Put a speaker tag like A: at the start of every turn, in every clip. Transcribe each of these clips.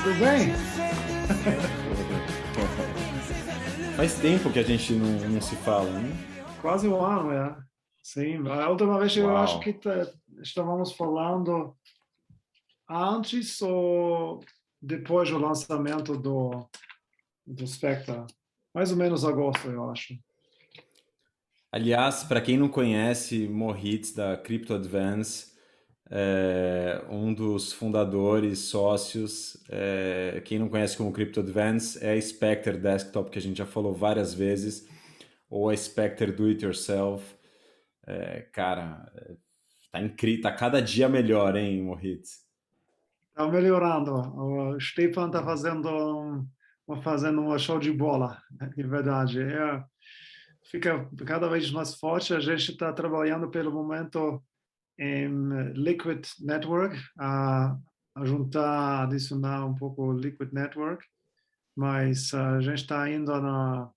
A: Tudo bem?
B: Faz tempo que a gente não se fala, né?
A: Quase um ano, é. Sim, a última vez eu acho que
B: Uau!
A: estávamos falando antes ou depois do lançamento do Spectre. Mais ou menos agosto, eu acho.
B: Aliás, para quem não conhece, Moritz da Crypto Advance, um dos fundadores, sócios, quem não conhece como Crypto Advance, é a Spectre Desktop, que a gente já falou várias vezes, ou a Spectre Do It Yourself. Cara, tá incrível, tá cada dia melhor, hein, Moritz?
A: Está melhorando. O Stefan está fazendo um show de bola, de verdade. Fica cada vez mais forte. A gente está trabalhando pelo momento em Liquid Network, a juntar, adicionar um pouco o Liquid Network, mas a gente está ainda na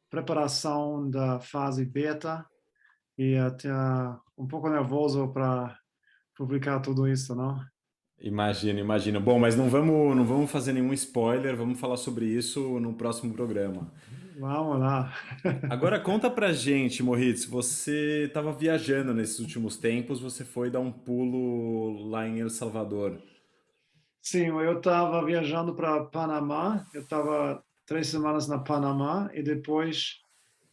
A: preparação da fase beta e até um pouco nervoso para publicar tudo isso, não?
B: Imagino, imagino. Bom, mas não vamos fazer nenhum spoiler, vamos falar sobre isso no próximo programa.
A: Vamos lá.
B: Agora conta pra gente, Moritz, você estava viajando nesses últimos tempos, você foi dar um pulo lá em El Salvador.
A: Sim, eu estava viajando para Panamá, eu estava 3 semanas na Panamá e depois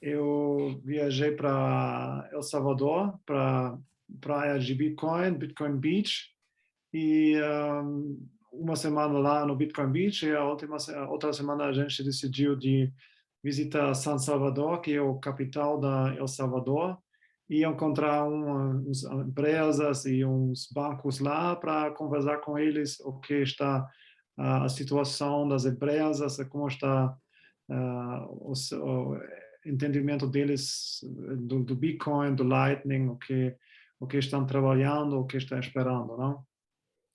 A: eu viajei para El Salvador, para praia de Bitcoin, Bitcoin Beach, e uma semana lá no Bitcoin Beach e a outra semana a gente decidiu de visitar San Salvador, que é o capital da El Salvador, e encontrar umas empresas e uns bancos lá para conversar com eles o que está a situação das empresas, como está o entendimento deles do Bitcoin, do Lightning, o que estão trabalhando, o que estão esperando, não?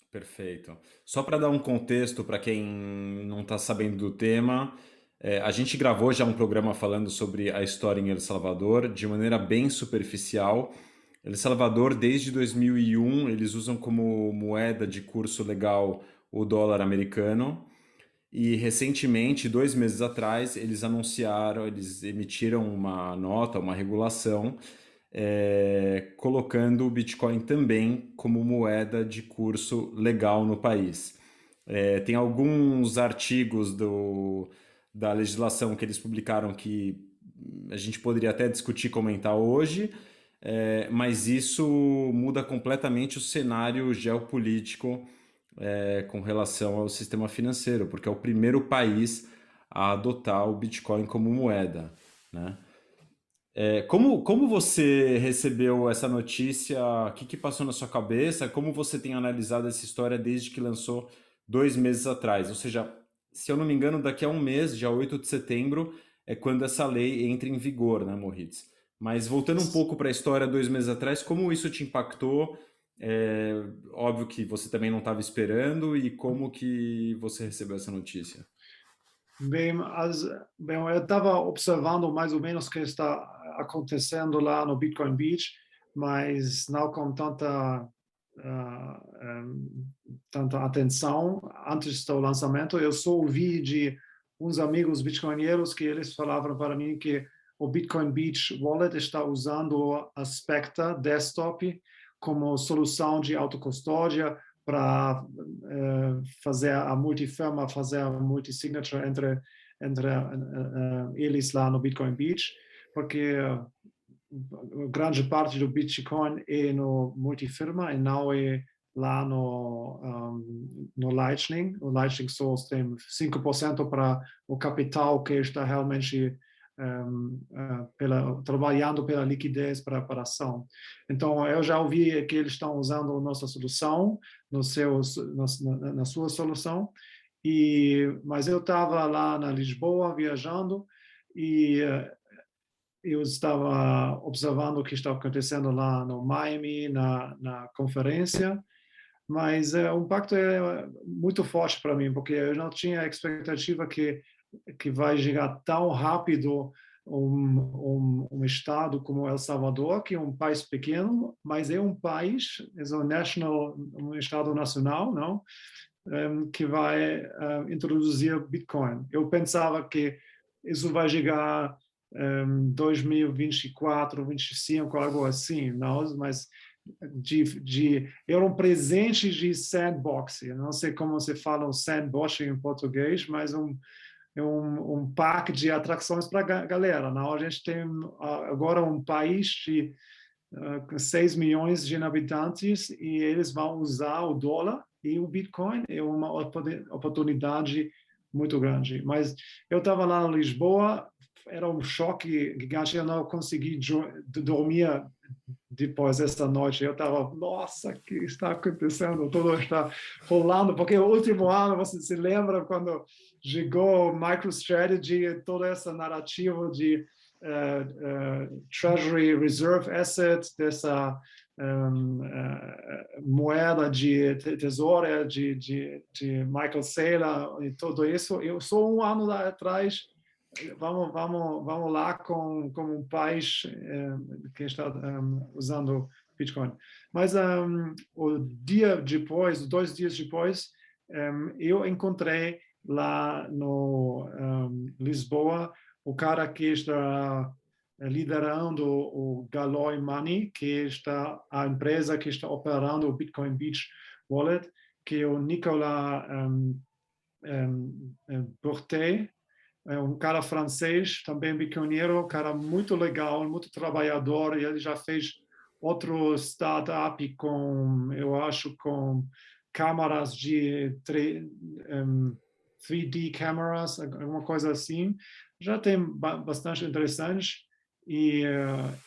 B: Perfeito. Só para dar um contexto para quem não está sabendo do tema, a gente gravou já um programa falando sobre a história em El Salvador de maneira bem superficial. El Salvador, desde 2001, eles usam como moeda de curso legal o dólar americano. E recentemente, 2 meses atrás, eles emitiram uma nota, uma regulação, colocando o Bitcoin também como moeda de curso legal no país. Tem alguns artigos da legislação que eles publicaram que a gente poderia até discutir e comentar hoje, mas isso muda completamente o cenário geopolítico com relação ao sistema financeiro, porque é o primeiro país a adotar o Bitcoin como moeda, né? Como você recebeu essa notícia? O que passou na sua cabeça? Como você tem analisado essa história desde que lançou 2 meses atrás? Ou seja, se eu não me engano, daqui a um mês, dia 8 de setembro, é quando essa lei entra em vigor, né, Moritz? Mas voltando um pouco para a história 2 meses atrás, como isso te impactou? É, óbvio que você também não estava esperando, e como que você recebeu essa notícia?
A: Bem, bem, eu estava observando mais ou menos o que está acontecendo lá no Bitcoin Beach, mas não com tanta atenção antes do lançamento. Eu só ouvi de uns amigos bitcoinheiros que eles falavam para mim que o Bitcoin Beach Wallet está usando a Spectre Desktop como solução de autocustódia para fazer a multifirma, fazer a multisignature entre eles lá no Bitcoin Beach, porque grande parte do Bitcoin é no multifirma e não é lá no Lightning. O Lightning só tem 5% para o capital que está realmente trabalhando pela liquidez para a ação. Então, eu já ouvi que eles estão usando a nossa solução na sua solução, mas eu estava lá na Lisboa viajando e eu estava observando o que estava acontecendo lá no Miami, na conferência, mas o impacto é muito forte para mim, porque eu não tinha a expectativa que vai chegar tão rápido um estado como El Salvador, que é um país pequeno, mas é um país, é um estado nacional, não? que vai introduzir Bitcoin. Eu pensava que isso vai chegar em 2024, 2025, algo assim, não? Mas era um presente de sandboxing. Eu não sei como se fala o sandboxing em português, mas um parque de atrações para a galera. Não? A gente tem agora um país de 6 milhões de habitantes e eles vão usar o dólar e o Bitcoin é uma oportunidade muito grande. Mas eu estava lá em Lisboa, era um choque gigante, eu não consegui dormir depois dessa noite. Eu estava, nossa, o que está acontecendo? Tudo está rolando, porque o último ano, você se lembra quando chegou o MicroStrategy, toda essa narrativa de Treasury Reserve Asset, dessa moeda de tesoura de Michael Saylor e tudo isso. Eu sou um ano atrás, vamos lá com um país que está usando Bitcoin. Mas o dia depois, 2 dias depois, eu encontrei lá no Lisboa o cara que está liderando o Galoy Money, que está a empresa que está operando o Bitcoin Beach Wallet, que é o Nicolas Portet, é um cara francês, também bitcoinheiro, um cara muito legal, muito trabalhador, e ele já fez outro startup com, eu acho, com câmaras de 3D cameras, alguma coisa assim. Já tem bastante interessante. E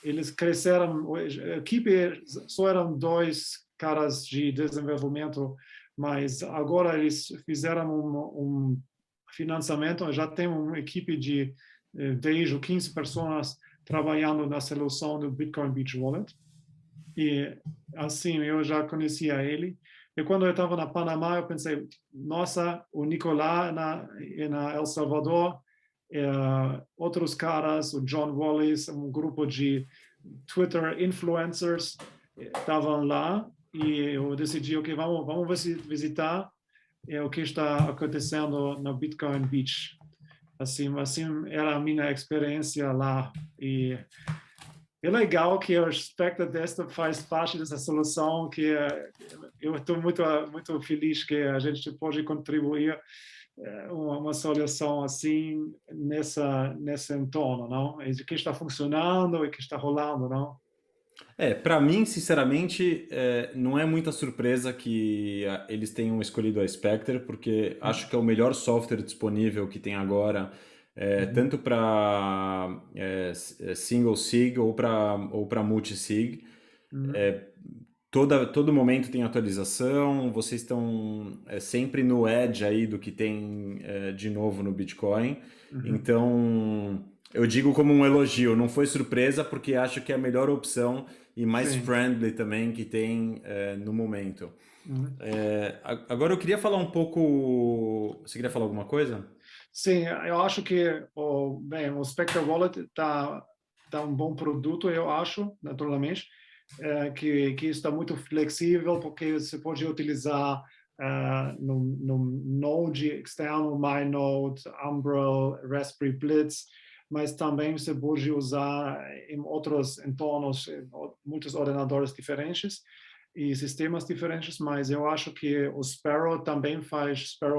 A: eles cresceram, a equipe só eram 2 caras de desenvolvimento, mas agora eles fizeram um financiamento, já tem uma equipe de 10 ou 15 pessoas trabalhando na solução do Bitcoin Beach Wallet. E assim, eu já conhecia ele. E quando eu estava na Panamá, eu pensei, nossa, o Nicolás na El Salvador, outros caras, o John Wallace, um grupo de Twitter influencers estavam lá e eu decidi, ok, vamos visitar o que está acontecendo no Bitcoin Beach. Assim era a minha experiência lá. E é legal que o Spectre desta faz parte dessa solução, que eu estou muito feliz que a gente pode contribuir uma solução assim nesse entorno, não? E que está funcionando e que está rolando, não?
B: Para mim, sinceramente, não é muita surpresa que eles tenham escolhido a Spectre, porque acho que é o melhor software disponível que tem agora, tanto para single sig ou para multi-sig.
A: Uhum.
B: Todo momento tem atualização, vocês estão sempre no edge aí do que tem de novo no Bitcoin.
A: Uhum.
B: Então, eu digo como um elogio, não foi surpresa porque acho que é a melhor opção e mais
A: Sim.
B: friendly também que tem no momento.
A: Uhum.
B: Agora eu queria falar um pouco. Você queria falar alguma coisa?
A: Sim, eu acho que o Spectre Wallet tá um bom produto, eu acho, naturalmente, que está muito flexível, porque você pode utilizar no Node externo, MyNode, Umbrel, Raspberry Blitz, mas também você pode usar em outros entornos, em muitos ordenadores diferentes e sistemas diferentes, mas eu acho que o Sparrow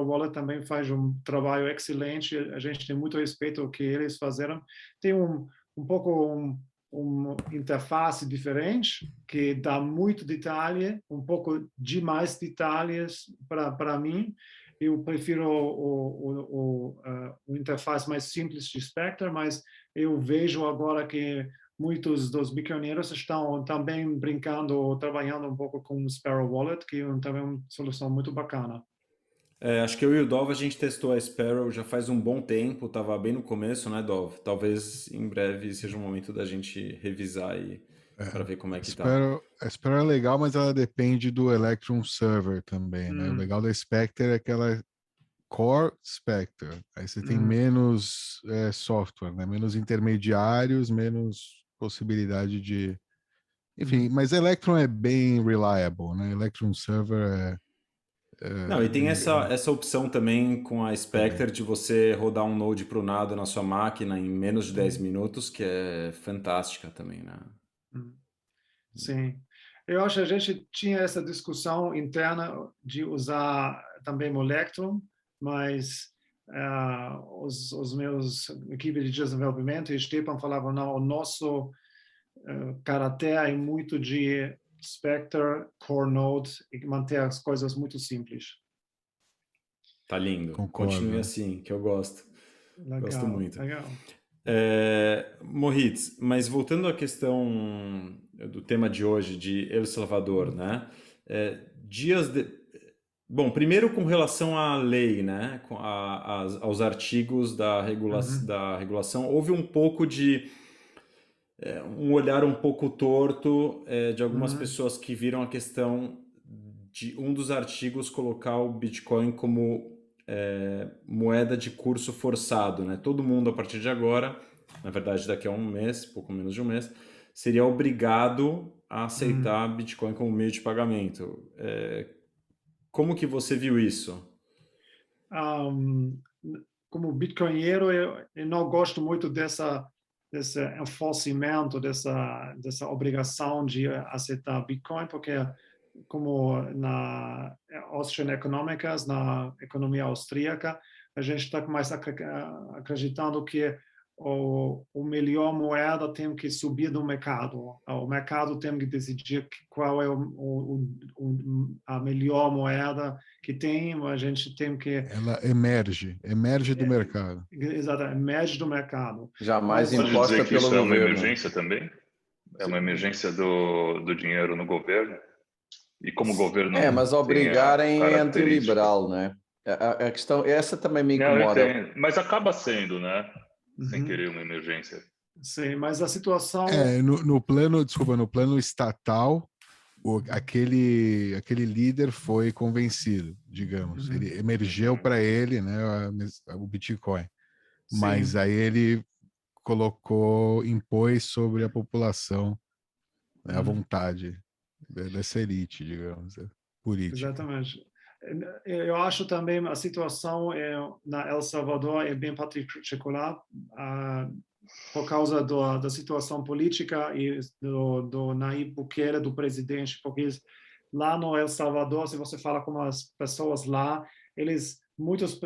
A: Wallet também faz um trabalho excelente, a gente tem muito respeito ao que eles fizeram, tem um pouco uma interface diferente, que dá muito detalhe, um pouco demais detalhes para mim. Eu prefiro o interface mais simples de Spectre, mas eu vejo agora que muitos dos bitcoinheiros estão também brincando, trabalhando um pouco com o Sparrow Wallet, que é também uma solução muito bacana.
B: Acho que eu e o Dov a gente testou a Sparrow já faz um bom tempo, tava bem no começo, né, Dov? Talvez em breve seja o momento da gente revisar e para ver como é que tá.
C: A Sparrow é legal, mas ela depende do Electrum Server também, né? O legal da Spectre é que ela é Core Spectre. Aí você tem menos software, né? Menos intermediários, menos possibilidade de... Enfim, mas Electrum é bem reliable, né? Electrum Server
B: Não, e tem essa opção também com a Spectre de você rodar um Node pronado na sua máquina em menos de 10 minutos, que é fantástica também, né?
A: Sim. Eu acho que a gente tinha essa discussão interna de usar também o Electron, mas os meus equipes de desenvolvimento e Stepan falavam, não, o nosso caráter é muito de Spectre, Core Node, e manter as coisas muito simples.
B: Tá lindo.
C: Concordo.
B: Continue assim, que eu gosto.
A: Legal,
B: Gosto muito.
A: legal.
B: Moritz, mas voltando à questão do tema de hoje, de El Salvador, né? Bom, primeiro com relação à lei, né? Aos artigos da regulação, houve um pouco de um olhar um pouco torto de algumas pessoas que viram a questão de um dos artigos colocar o Bitcoin como moeda de curso forçado, né? Todo mundo a partir de agora, na verdade daqui a um mês, pouco menos de um mês, seria obrigado a aceitar Bitcoin como meio de pagamento. Como que você viu isso?
A: Como bitcoinheiro, eu não gosto muito desse enforcimento, dessa obrigação de aceitar Bitcoin, porque como na Austrian Economicas, na economia austríaca, a gente está mais acreditando que o melhor moeda tem que subir do mercado. O mercado tem que decidir qual é a melhor moeda que tem. A gente tem que...
C: Ela emerge do mercado.
A: Exato, emerge do mercado.
D: Jamais
E: Pode
D: imposta
E: dizer que
D: pelo
E: isso é uma
D: governo.
E: emergência também? É uma emergência do dinheiro no governo? E como o governo
D: mas
E: tem
D: obrigarem é
E: característica...
D: antiliberal, né? A questão, essa também me
E: Não, eu
D: incomoda.
E: entendo. Mas acaba sendo, né? Sem querer uma emergência.
A: Sim, mas a situação...
C: No plano estatal, aquele líder foi convencido, digamos. Ele emergeu para ele, né, o Bitcoin.
A: Sim.
C: Mas aí ele impôs sobre a população, né, a vontade dessa elite, digamos, política.
A: Exatamente. Eu acho também a situação na El Salvador é bem particular por causa da situação política e do Nayib Bukele, do presidente, porque lá no El Salvador, se você fala com as pessoas lá,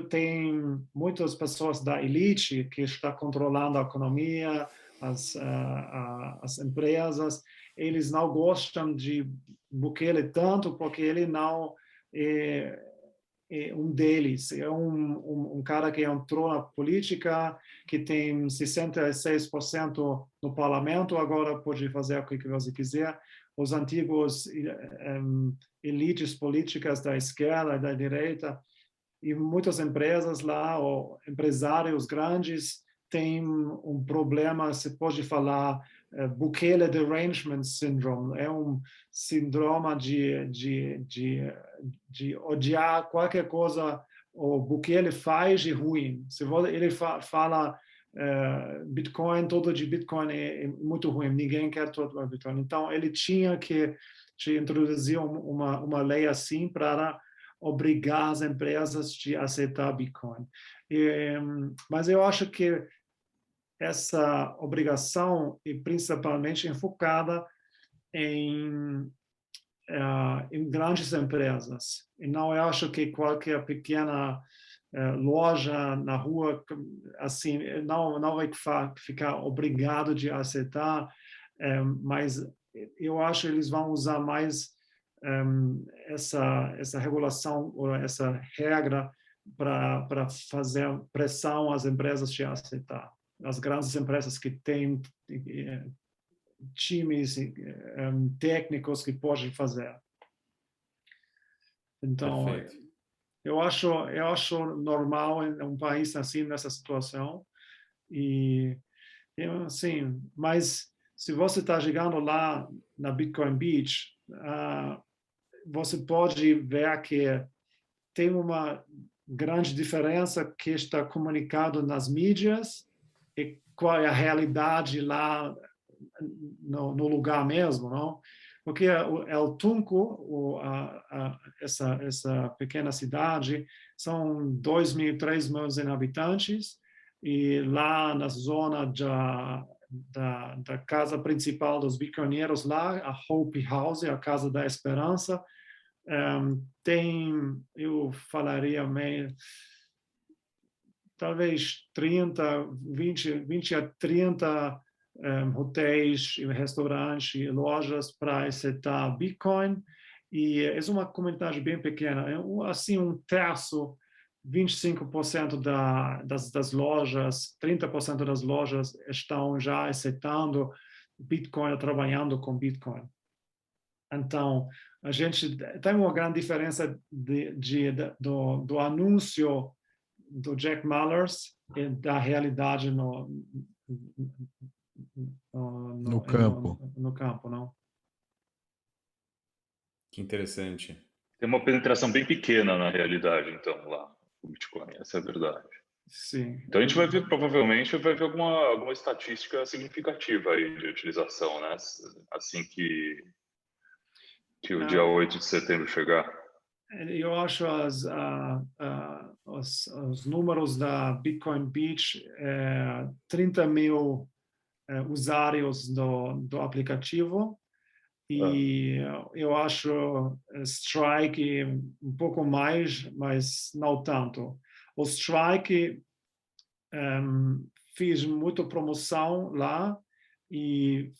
A: tem muitas pessoas da elite que está controlando a economia, as empresas, eles não gostam de Bukele tanto porque ele não é um deles, é um cara que entrou na política, que tem 66% no parlamento, agora pode fazer o que você quiser. Os antigos elites políticas da esquerda e da direita, e muitas empresas lá, ou empresários grandes, têm um problema, se pode falar, Bukele Derangement Syndrome, é um síndrome de odiar qualquer coisa o Bukele faz de ruim. Se ele fala Bitcoin, todo de Bitcoin é muito ruim, ninguém quer todo Bitcoin. Então, ele tinha que introduzir uma lei assim para obrigar as empresas a aceitar Bitcoin. Mas eu acho que essa obrigação é principalmente enfocada em grandes empresas. E não eu acho que qualquer pequena loja na rua assim não vai ficar obrigado de aceitar, mas eu acho que eles vão usar mais essa regulação ou essa regra para fazer pressão às empresas de aceitar. As grandes empresas que têm times técnicos que podem fazer. Então,
B: Perfeito.
A: eu acho normal em um país assim, nessa situação. E assim, mas se você está chegando lá na Bitcoin Beach, você pode ver que tem uma grande diferença que está comunicado nas mídias e qual é a realidade lá no lugar mesmo, não? porque El Tunco, essa pequena cidade, são 2.000, 3.000 habitantes, e lá na zona da casa principal dos bitcoinheiros lá, a Hope House, a Casa da Esperança, tem, eu falaria meio, talvez 20 a 30 hotéis, restaurantes e lojas para aceitar Bitcoin. E é uma comunidade bem pequena, assim um terço, 25% das lojas, 30% das lojas estão já aceitando Bitcoin, trabalhando com Bitcoin. Então, a gente tem uma grande diferença do anúncio do Jack Mallers e da realidade no
C: campo.
A: No campo, não?
B: Que interessante.
E: Tem uma penetração bem pequena na realidade, então, lá, o Bitcoin, essa é a verdade.
A: Sim.
E: Então a gente vai ver, provavelmente, alguma estatística significativa aí de utilização, né? Assim que o dia 8 de setembro chegar.
A: Eu acho os números da Bitcoin Beach, 30 mil usuários do aplicativo, e eu acho Strike um pouco mais, mas não tanto. O Strike fiz muita promoção lá e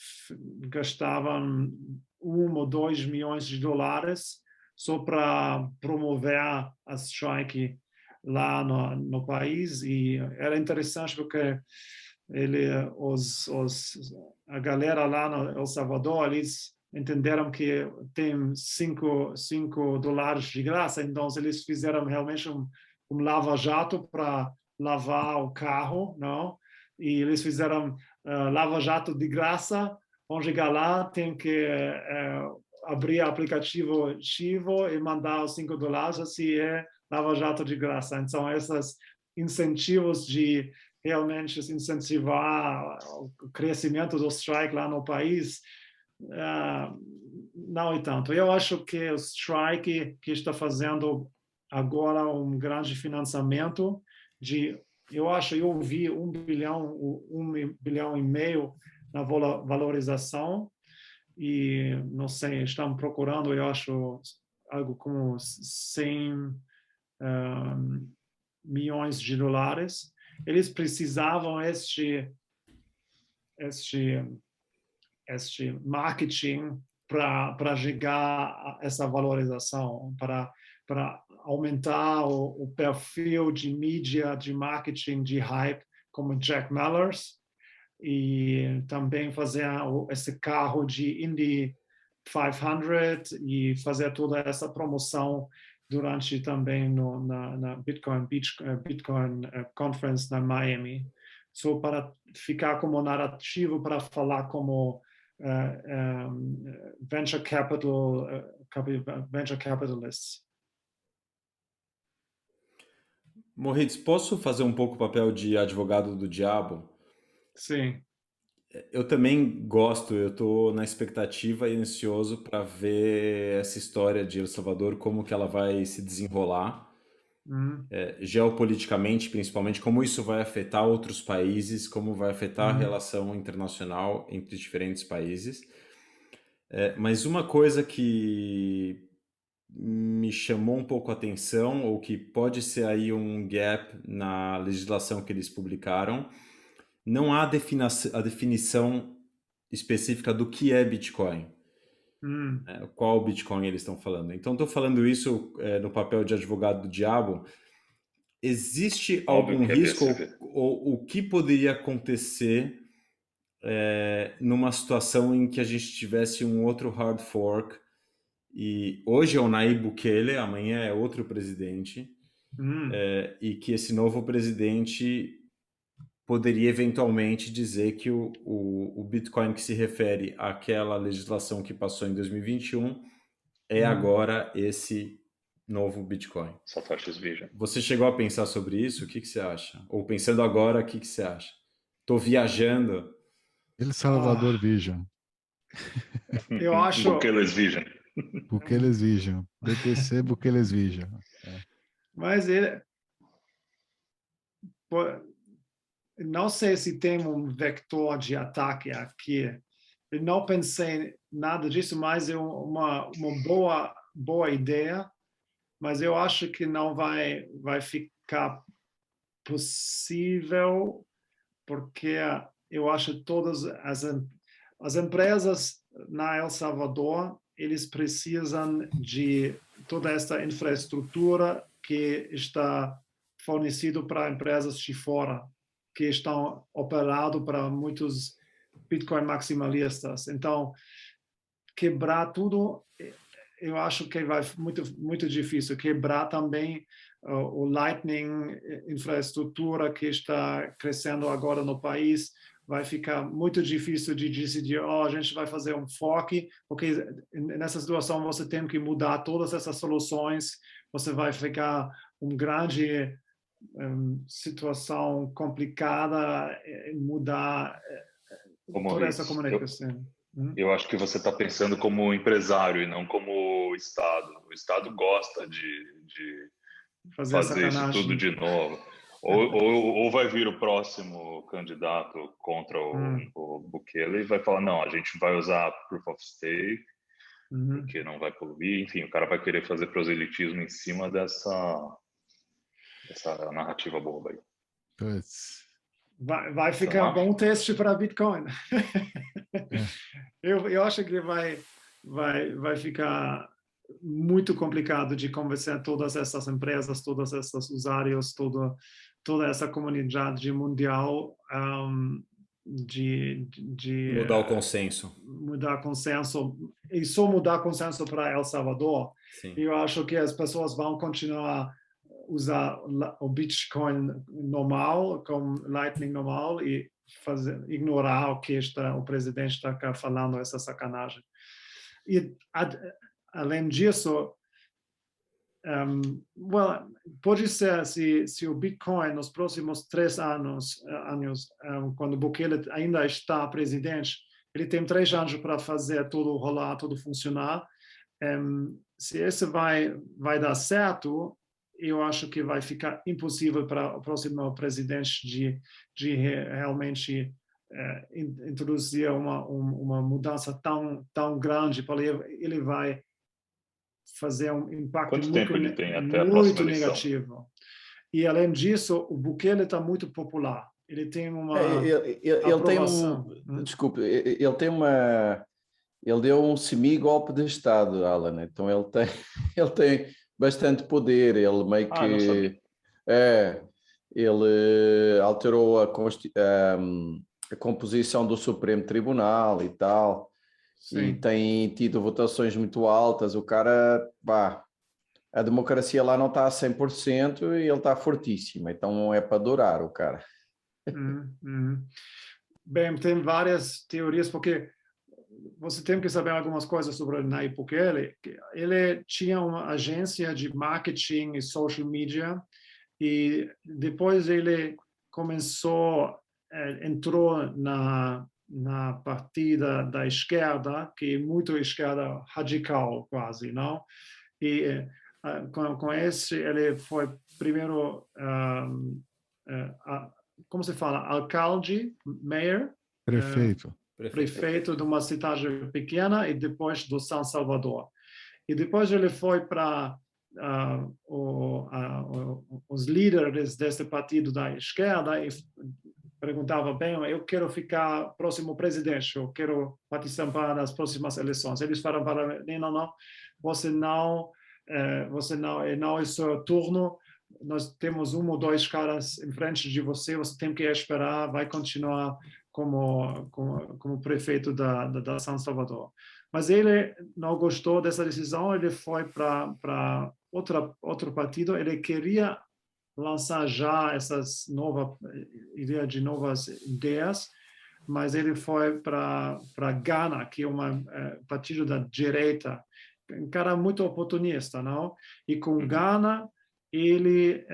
A: gastavam 1 ou 2 milhões de dólares só para promover a Strike lá no país, e era interessante porque a galera lá no El Salvador, eles entenderam que tem 5 dólares de graça, então eles fizeram realmente um lava-jato para lavar o carro, não? E eles fizeram lava-jato de graça. Vão chegar lá, tem que abrir o aplicativo Chivo e mandar os 5 dólares, assim é lava-jato de graça. Então, esses incentivos de realmente incentivar o crescimento do Strike lá no país, não é tanto. Eu acho que o Strike, que está fazendo agora um grande financiamento eu vi 1 bilhão e meio na valorização, e não sei, estão procurando, eu acho, algo como 100 milhões de dólares. Eles precisavam este marketing para chegar a essa valorização, para aumentar o perfil de mídia, de marketing, de hype, como Jack Mallers, e também fazer esse carro de Indy 500 e fazer toda essa promoção durante também na Bitcoin Conference na Miami. Só para ficar como narrativo, para falar como venture capitalists.
B: Moritz, posso fazer um pouco o papel de advogado do diabo?
A: Sim.
B: Eu também gosto, eu estou na expectativa e ansioso para ver essa história de El Salvador, como que ela vai se desenrolar, geopoliticamente, principalmente, como isso vai afetar outros países, como vai afetar a relação internacional entre diferentes países. Mas uma coisa que me chamou um pouco a atenção, ou que pode ser aí um gap na legislação que eles publicaram, não há a definição específica do que é Bitcoin. Qual Bitcoin eles estão falando. Então, estou falando isso no papel de advogado do diabo. Existe algum risco ou o que poderia acontecer numa situação em que a gente tivesse um outro hard fork, e hoje é o Nayib Bukele, amanhã é outro presidente, e que esse novo presidente poderia eventualmente dizer que o Bitcoin que se refere àquela legislação que passou em 2021 é agora esse novo Bitcoin.
E: Satoshi's Vision.
B: Você chegou a pensar sobre isso? O que você acha? Ou pensando agora, o que você acha? Estou viajando.
C: El Salvador Vision.
A: Eu acho...
E: Bukeles Vision.
C: Bukeles Vision. BTC Bukeles Vision.
A: Mas ele... Não sei se tem um vector de ataque aqui. Eu não pensei nada disso, mas é uma boa ideia. Mas eu acho que não vai ficar possível, porque eu acho que todas as empresas na El Salvador, eles precisam de toda essa infraestrutura que está fornecido para empresas de fora, que estão operando para muitos Bitcoin maximalistas. Então, quebrar tudo, eu acho que vai muito difícil. Quebrar também o Lightning, infraestrutura que está crescendo agora no país, vai ficar muito difícil de decidir, a gente vai fazer um fork, porque nessa situação você tem que mudar todas essas soluções, você vai ficar grande situação complicada, mudar toda essa comunicação.
E: Eu acho que você está pensando como empresário e não como Estado. O Estado gosta de fazer isso tudo de novo. Ou vai vir o próximo candidato contra o Bukele e vai falar, não, a gente vai usar Proof of Stake, porque não vai poluir. Enfim, o cara vai querer fazer proselitismo em cima dessa narrativa boba aí.
A: Vai ficar bom teste para Bitcoin. Eu acho que vai ficar muito complicado de convencer todas essas empresas, todos esses usuários, toda essa comunidade mundial de
B: mudar o consenso.
A: Mudar consenso. E só mudar consenso para El Salvador.
B: Sim.
A: Eu acho que as pessoas vão continuar usar o Bitcoin normal, com Lightning normal, e ignorar o que o presidente está falando, essa sacanagem. E, além disso, pode ser se o Bitcoin, nos próximos 3 anos, quando Bukele ainda está presidente, ele tem 3 anos para fazer tudo rolar, tudo funcionar. Se esse vai dar certo, eu acho que vai ficar impossível para o próximo presidente de realmente introduzir uma mudança tão grande, porque ele vai fazer um impacto muito negativo. E, além disso, o Bukele está muito popular. Ele tem uma aprovação.
D: Desculpe, ele deu um semi-golpe de Estado, Alan. Então ele tem bastante poder. Ele meio que ele alterou a composição do Supremo Tribunal e tal. Sim. E tem tido votações muito altas. O cara, a democracia lá não está a 100% e ele está fortíssimo. Então não é para adorar o cara.
A: Bem, tem várias teorias, porque você tem que saber algumas coisas sobre o Nayib Bukele. Ele tinha uma agência de marketing e social media, e depois ele entrou na partida da esquerda, que é muito esquerda radical, quase, não? E com esse, ele foi primeiro, como se fala, alcalde, mayor? Prefeito de uma cidade pequena, e depois do São Salvador. E depois ele foi para os líderes desse partido da esquerda e perguntava, bem, eu quero ficar próximo presidente, eu quero participar das próximas eleições. Eles falaram para ele, não, você não é seu turno, nós temos 1 ou 2 caras em frente de você, você tem que esperar, vai continuar como prefeito da São Salvador. Mas ele não gostou dessa decisão, ele foi para outro partido, ele queria lançar já essas novas ideias, mas ele foi para Gana, que é um partido da direita, um cara muito oportunista, não? E com Gana, ele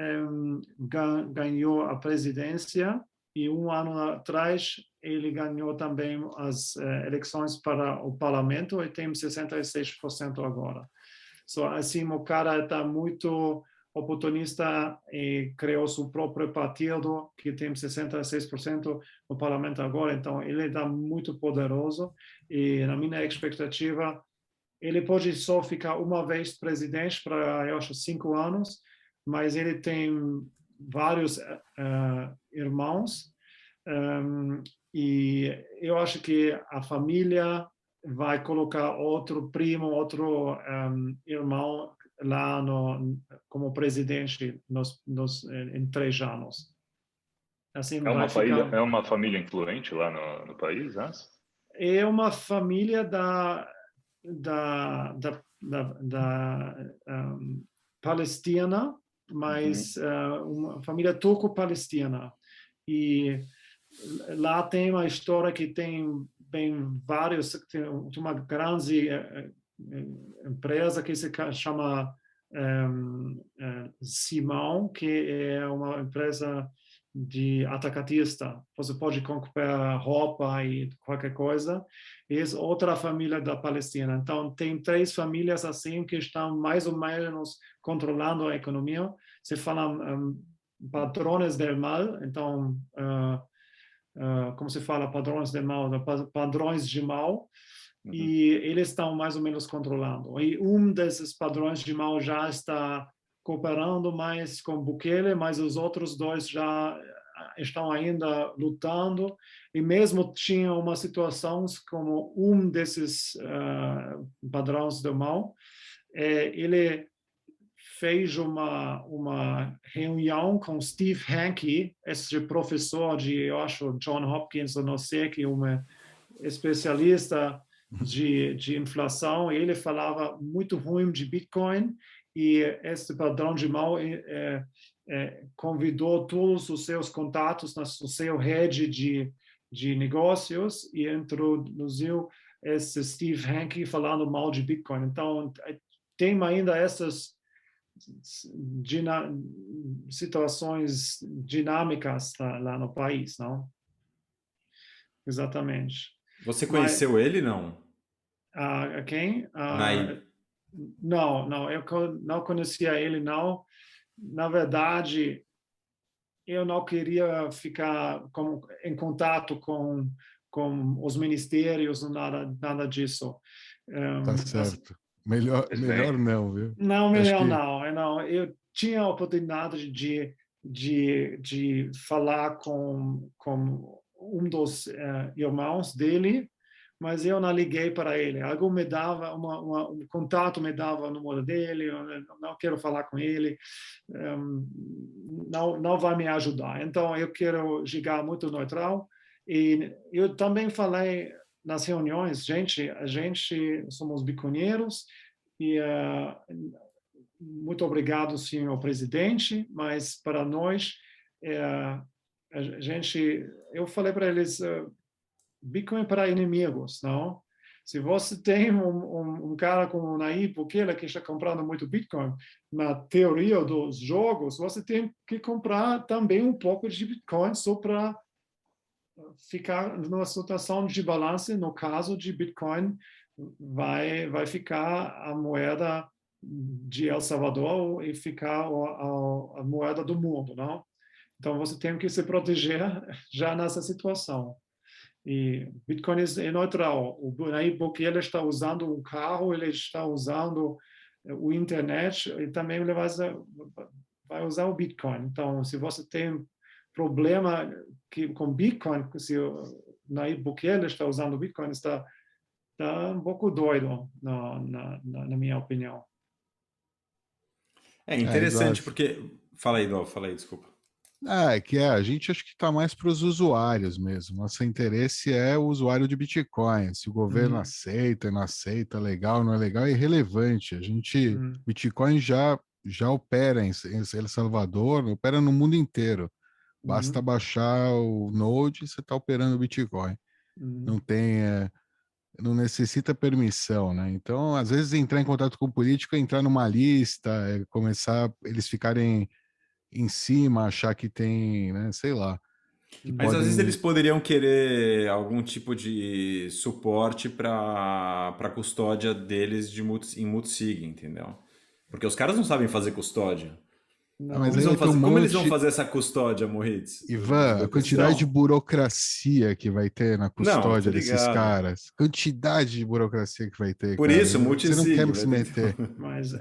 A: ganhou a presidência, e 1 ano atrás ele ganhou também as eleições para o parlamento e tem 66% agora. Assim, o cara está muito oportunista e criou seu próprio partido, que tem 66% no parlamento agora, então ele está muito poderoso e, na minha expectativa, ele pode só ficar uma vez presidente para, eu acho, 5 anos, mas ele tem vários irmãos, e eu acho que a família vai colocar outro primo, outro irmão lá como presidente em 3 anos. Assim,
E: é uma família influente lá no país, essa?
A: É uma família da Palestina, mas uma família turco-palestina. E lá tem uma história que tem uma grande empresa que se chama Simão, que é uma empresa de atacadista. Você pode comprar roupa e qualquer coisa. É outra família da Palestina. Então, tem 3 famílias assim que estão mais ou menos controlando a economia. Se fala padrões do mal. Então, como se fala padrões de mal? Padrões de mal. E eles estão mais ou menos controlando. E desses padrões de mal já está cooperando mais com Bukele, mas os outros 2 já estão ainda lutando, e mesmo tinha uma situação como desses padrões do mal, ele fez uma reunião com Steve Hanke, esse professor eu acho, John Hopkins, ou não sei, que é um especialista de inflação. Ele falava muito ruim de Bitcoin, e esse padrão de mal convidou todos os seus contatos no seu rede de negócios e introduziu esse Steve Hanke falando mal de Bitcoin. Então, tem ainda essas situações dinâmicas lá no país, não? Exatamente.
B: Você conheceu ele, não?
A: Quem?
B: Naí.
A: Não, eu não conhecia ele, não. Na verdade, eu não queria ficar em contato com os ministérios, nada disso.
C: Tá certo. Melhor não, viu?
A: Não, melhor não. Eu tinha a oportunidade de falar com dos irmãos dele, mas eu não liguei para ele. Algo me dava, um contato me dava o número dele, eu não quero falar com ele, não vai me ajudar. Então, eu quero jogar muito neutral. E eu também falei nas reuniões, a gente somos bitcoinheiros, e muito obrigado, senhor presidente, mas para nós, eu falei para eles, Bitcoin para inimigos, não? Se você tem um cara como o Nayib Bukele que está comprando muito Bitcoin, na teoria dos jogos, você tem que comprar também um pouco de Bitcoin só para ficar numa situação de balanço. No caso de Bitcoin, vai ficar a moeda de El Salvador e ficar a moeda do mundo, não? Então, você tem que se proteger já nessa situação. E Bitcoin é neutral. O Nayib Bukele está usando um carro, ele está usando o internet, e também ele vai usar o Bitcoin. Então, se você tem problema com Bitcoin, se o Nayib Bukele está usando o Bitcoin, está um pouco doido, na minha opinião.
B: É interessante porque... Fala aí, Dó, desculpa.
C: A gente acho que está mais para os usuários mesmo. Nosso interesse é o usuário de Bitcoin. Se o governo aceita, não aceita, legal, não é legal, é irrelevante. Bitcoin já opera em El Salvador, opera no mundo inteiro. Basta baixar o Node e você está operando Bitcoin. Não tem, não necessita permissão, né? Então, às vezes, entrar em contato com o político é entrar numa lista, começar eles ficarem em cima, achar que tem, né, sei lá.
B: Mas às vezes eles poderiam querer algum tipo de suporte para a custódia deles em multisig, entendeu? Porque os caras não sabem fazer custódia.
C: Mas aí
B: Como eles vão fazer essa custódia, Moritz?
C: Ivan, a quantidade de burocracia que vai ter na custódia desses caras. Quantidade de burocracia que vai ter,
B: Por
C: cara.
B: isso, multisig.
C: Você não quer se meter.
A: Mas,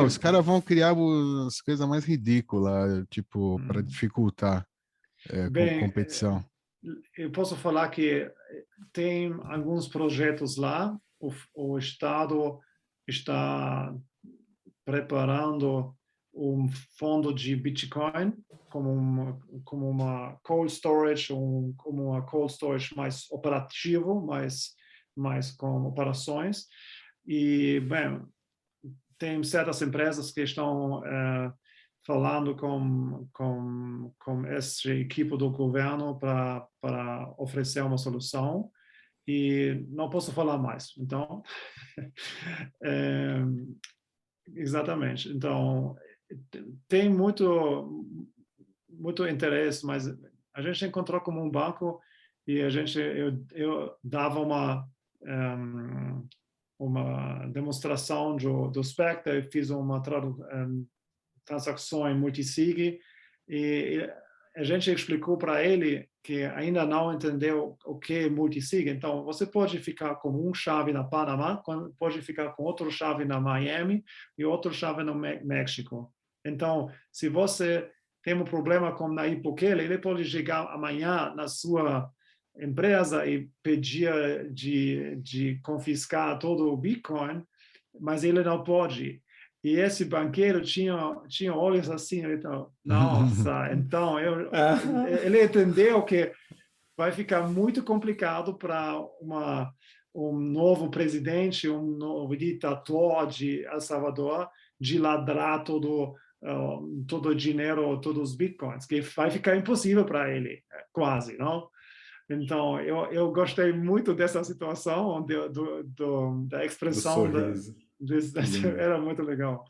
C: os caras vão criar as coisas mais ridículas, tipo, para dificultar a competição.
A: Eu posso falar que tem alguns projetos lá. O Estado está preparando um fundo de Bitcoin como uma cold storage, como uma cold storage mais operativo, mais com operações. E, bem, tem certas empresas que estão falando com essa equipe do governo para oferecer uma solução. E não posso falar mais. Então, exatamente. Então, tem muito interesse, mas a gente encontrou como um banco e eu dava uma demonstração do Spectre, fiz uma transação em multisig e a gente explicou para ele que ainda não entendeu o que é multisig. Então, você pode ficar com um chave na Panamá, pode ficar com outro chave na Miami e outro chave no México. Então, se você tem um problema com Nayib Bukele, ele pode chegar amanhã na sua empresa e pedir de confiscar todo o Bitcoin, mas ele não pode. E esse banqueiro tinha olhos assim, então, nossa, então ele entendeu que vai ficar muito complicado para um novo presidente, um novo ditador de El Salvador, de ladrar todo o dinheiro, todos os bitcoins, que vai ficar impossível para ele, quase, não? Então, eu gostei muito dessa situação, da expressão era muito legal.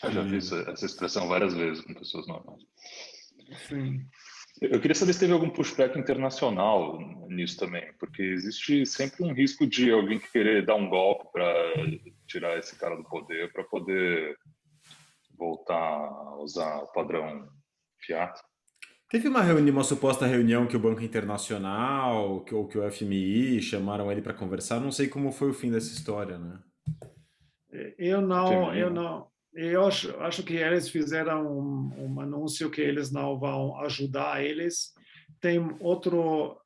E: Eu já vi essa expressão várias vezes com pessoas normais.
A: Sim.
E: Eu queria saber se teve algum pushback internacional nisso também, porque existe sempre um risco de alguém querer dar um golpe para tirar esse cara do poder, para poder voltar a usar o padrão fiat.
B: Teve uma suposta reunião que o Banco Internacional, ou que o FMI chamaram ele para conversar. Não sei como foi o fim dessa história, né?
A: Eu acho que eles fizeram um anúncio que eles não vão ajudar eles. Tem outro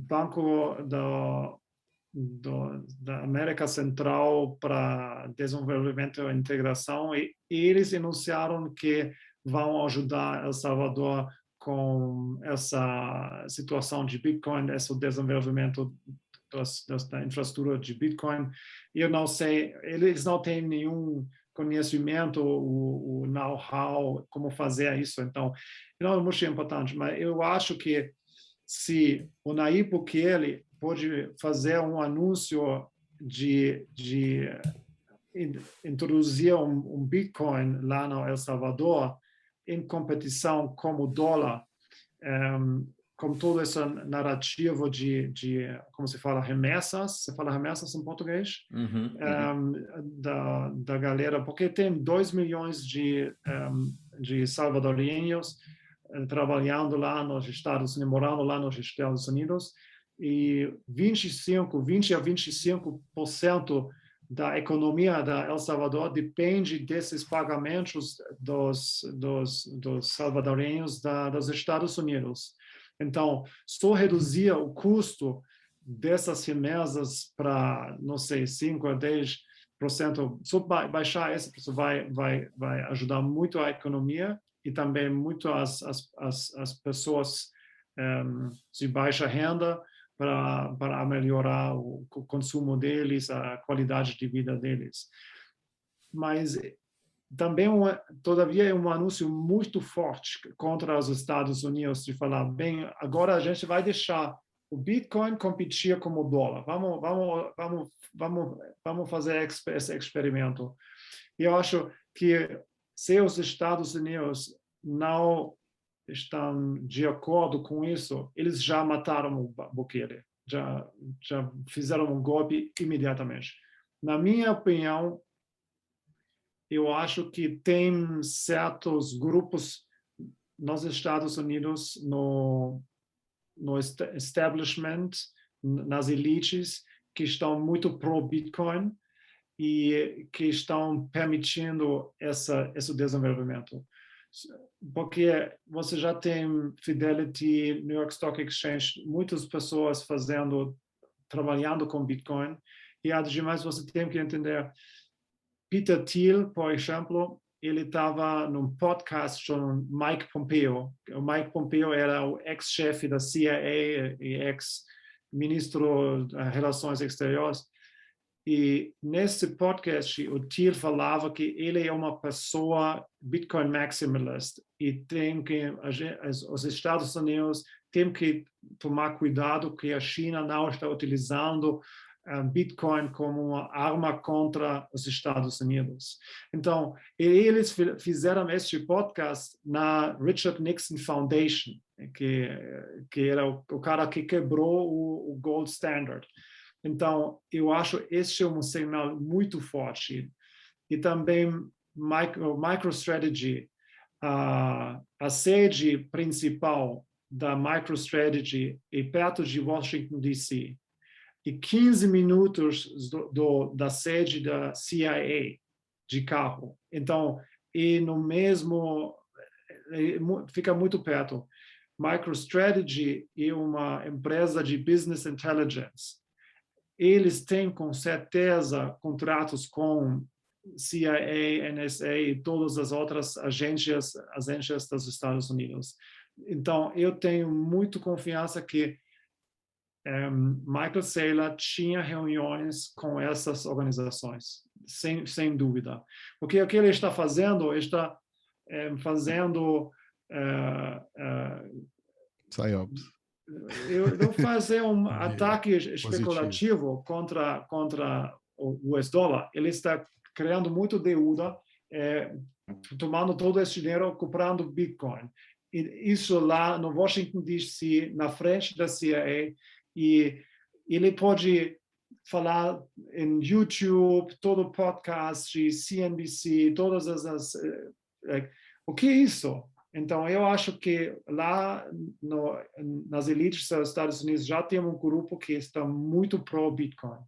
A: banco da América Central para desenvolvimento e integração e eles anunciaram que vão ajudar El Salvador com essa situação de Bitcoin, esse desenvolvimento da infraestrutura de Bitcoin. Eu não sei, eles não têm nenhum conhecimento, o know-how, como fazer isso. Então, não é muito importante, mas eu acho que se o Nayib Bukele pode fazer um anúncio de introduzir um Bitcoin lá no El Salvador, em competição com o dólar, com toda essa narrativa de como se fala, remessas, você fala remessas em português? Da galera, porque tem 2 milhões de salvadorenhos trabalhando lá nos Estados Unidos, morando lá nos Estados Unidos, e 20 a 25% da economia da El Salvador depende desses pagamentos dos salvadorenhos dos Estados Unidos. Então, só reduzir o custo dessas remessas para, não sei, 5 a 10%, só baixar esse preço vai ajudar muito a economia e também muito as pessoas de baixa renda para melhorar o consumo deles, a qualidade de vida deles. Mas também, todavia, é um anúncio muito forte contra os Estados Unidos de falar, bem, agora a gente vai deixar o Bitcoin competir como o dólar. Vamos fazer esse experimento. Eu acho que se os Estados Unidos não estão de acordo com isso, eles já mataram o Bukele, já fizeram um golpe imediatamente. Na minha opinião, eu acho que tem certos grupos nos Estados Unidos, no establishment, nas elites, que estão muito pro-Bitcoin e que estão permitindo esse desenvolvimento. Porque você já tem Fidelity, New York Stock Exchange, muitas pessoas trabalhando com Bitcoin, e ademais você tem que entender, Peter Thiel, por exemplo, ele estava num podcast com Mike Pompeo. O Mike Pompeo era o ex-chefe da CIA e ex-ministro das Relações Exteriores. E nesse podcast, o Thiel falava que ele é uma pessoa Bitcoin maximalist e tem que os Estados Unidos têm que tomar cuidado que a China não está utilizando Bitcoin como uma arma contra os Estados Unidos. Então, eles fizeram este podcast na Richard Nixon Foundation, que era o cara que quebrou o Gold Standard. Então, eu acho este é um sinal muito forte. E também MicroStrategy, a sede principal da MicroStrategy é perto de Washington, D.C., e 15 minutos da sede da CIA de carro. Então, fica muito perto. MicroStrategy é uma empresa de business intelligence. Eles têm, com certeza, contratos com CIA, NSA e todas as outras agências dos Estados Unidos. Então, eu tenho muita confiança que Michael Saylor tinha reuniões com essas organizações, sem dúvida. Porque o que ele está fazendo,
C: PSYOPs.
A: Eu vou fazer um ataque especulativo contra o US dólar. Ele está criando muito deuda, tomando todo esse dinheiro, comprando Bitcoin. E isso lá no Washington, D.C., na frente da CIA, e ele pode falar em YouTube, todo podcast, CNBC, todas as... o que é isso? Então, eu acho que lá nas elites dos Estados Unidos já tem um grupo que está muito pró-Bitcoin.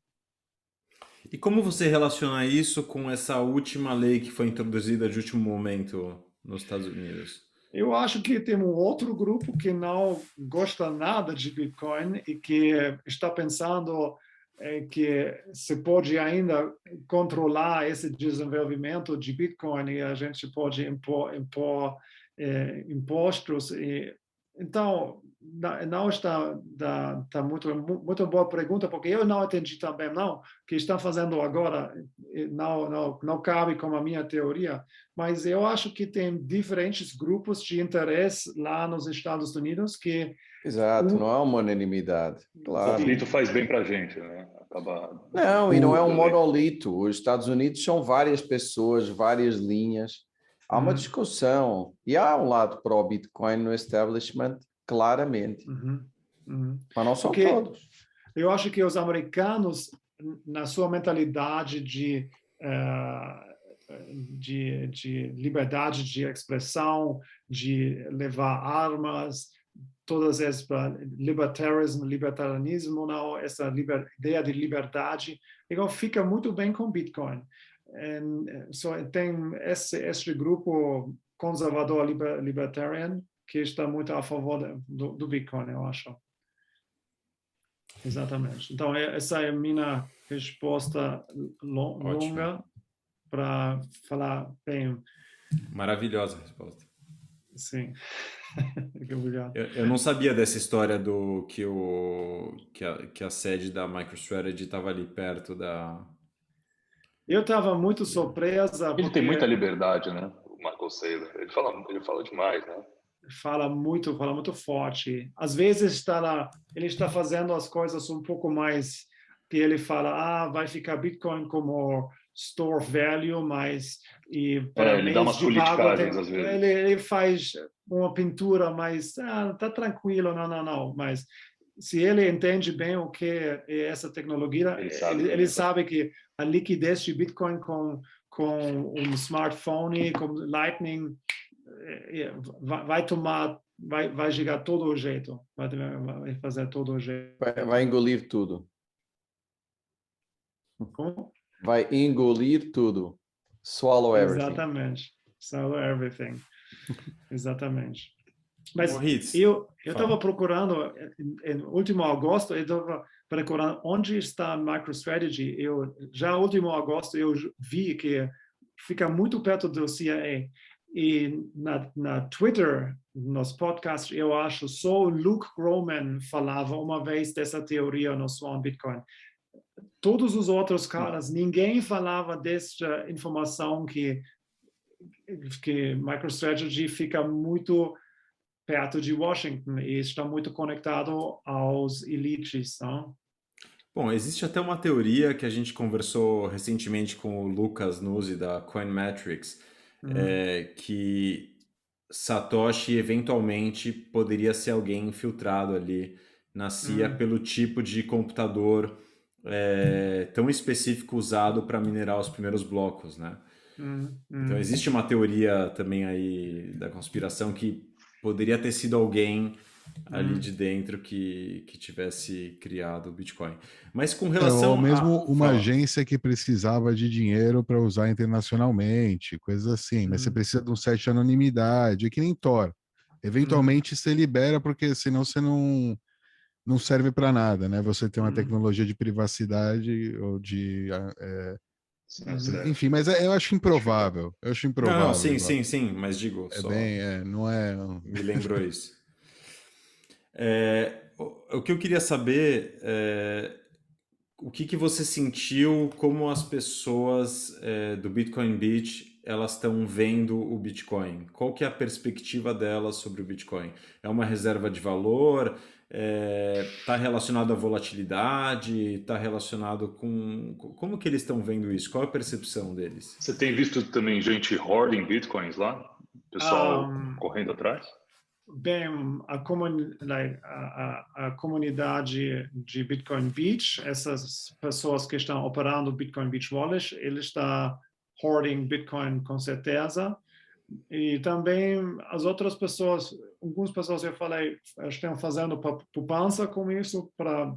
B: E como você relaciona isso com essa última lei que foi introduzida de último momento nos Estados Unidos?
A: Eu acho que tem um outro grupo que não gosta nada de Bitcoin e que está pensando que se pode ainda controlar esse desenvolvimento de Bitcoin e a gente pode impor impostos. Então, não está muito boa pergunta, porque eu não entendi também, não, o que estão fazendo agora não cabe com a minha teoria, mas eu acho que tem diferentes grupos de interesse lá nos Estados Unidos que...
D: Exato, não há uma unanimidade. Claro.
E: O conflito faz bem para a gente, né?
D: Não, e não é um monolito. Os Estados Unidos são várias pessoas, várias linhas. Há uma discussão e há um lado pró-Bitcoin no establishment, claramente. Mas não são todos.
A: Eu acho que os americanos, na sua mentalidade de liberdade de expressão, de levar armas, todas essas libertarianismo, não, essa ideia de liberdade, então fica muito bem com Bitcoin. Tem esse grupo conservador libertarian que está muito a favor do Bitcoin, eu acho. Exatamente. Então, essa é a minha resposta longa para falar bem.
B: Maravilhosa a resposta.
A: Sim. Obrigado.
B: Eu não sabia dessa história que a sede da MicroStrategy estava ali perto da...
A: Eu estava muito surpresa.
E: Ele tem muita liberdade, né? O Michael Saylor. Ele fala demais, né?
A: Fala muito forte. Às vezes ele está fazendo as coisas um pouco mais que ele fala, vai ficar Bitcoin como store value, mas
E: ele dá umas politicagens às vezes.
A: Ele faz uma pintura, mas tá tranquilo, não. Mas se ele entende bem o que é essa tecnologia, ele sabe que a liquidez de Bitcoin com um smartphone, com Lightning, vai chegar todo o jeito, vai fazer todo o jeito.
D: Vai engolir tudo.
A: Como?
D: Vai engolir tudo. Swallow everything.
A: Exatamente. Swallow everything. Exatamente. Mas
B: Moritz,
A: eu estava procurando, em último agosto, eu estava procurando onde está a MicroStrategy. Já último agosto eu vi que fica muito perto do CIA. E na Twitter, nos podcasts, eu acho só o Luke Groman falava uma vez dessa teoria no Swan Bitcoin. Todos os outros caras, ninguém falava dessa informação que MicroStrategy fica muito perto de Washington e está muito conectado aos elites, não?
B: Bom, existe até uma teoria que a gente conversou recentemente com o Lucas Nuzzi da Coinmetrics, que Satoshi eventualmente poderia ser alguém infiltrado ali na CIA pelo tipo de computador tão específico usado para minerar os primeiros blocos, né? Então existe uma teoria também aí da conspiração que poderia ter sido alguém ali de dentro que tivesse criado o Bitcoin. Mas com relação
C: ou mesmo uma
B: Fala.
C: agência que precisava de dinheiro para usar internacionalmente, coisas assim. Mas você precisa de um set de anonimidade, é que nem Tor. Eventualmente você libera, porque senão você não serve para nada, né? Você tem uma tecnologia de privacidade ou de... enfim, mas eu acho improvável. Eu acho improvável.
B: Não, sim, mas digo,
C: É
B: só
C: bem, não é...
B: me lembrou isso. O que eu queria saber o que você sentiu, como as pessoas do Bitcoin Beach elas estão vendo o Bitcoin? Qual que é a perspectiva delas sobre o Bitcoin? É uma reserva de valor? Está relacionado à volatilidade? Está relacionado com... Como que eles estão vendo isso? Qual é a percepção deles?
E: Você tem visto também gente hoarding Bitcoins lá? Pessoal correndo atrás?
A: Bem, a comunidade de Bitcoin Beach, essas pessoas que estão operando o Bitcoin Beach Wallet, ele está hoarding Bitcoin com certeza. E também as outras pessoas, algumas pessoas eu falei, estão fazendo poupança com isso para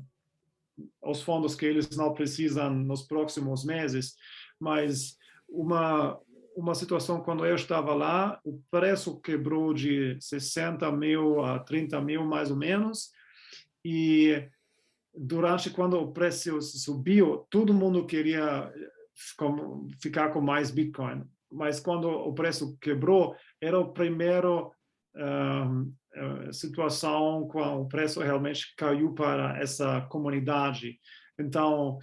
A: os fundos que eles não precisam nos próximos meses. Mas uma situação, quando eu estava lá, o preço quebrou de 60 mil a 30 mil, mais ou menos, e durante quando o preço subiu, todo mundo queria ficar com mais Bitcoin, mas quando o preço quebrou, era o primeiro situação quando o preço realmente caiu para essa comunidade. Então,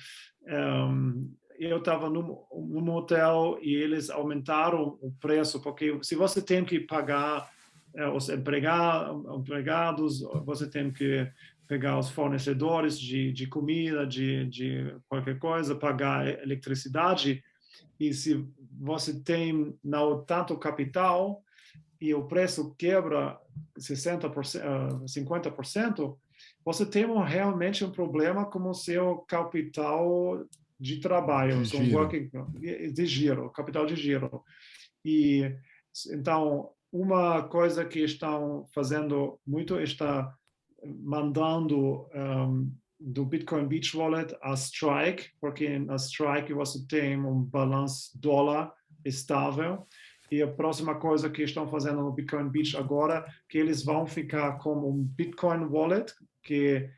A: eu estava num hotel e eles aumentaram o preço, porque se você tem que pagar os empregados, você tem que pegar os fornecedores de comida, de qualquer coisa, pagar eletricidade, e se você tem não tanto capital e o preço quebra 60%, 50%, você tem realmente um problema com o seu capital de trabalho, de giro, capital de giro. E então, uma coisa que estão fazendo muito está mandando do Bitcoin Beach Wallet a Strike, porque na Strike você tem um balanço dólar estável. E a próxima coisa que estão fazendo no Bitcoin Beach agora, que eles vão ficar com um Bitcoin Wallet, que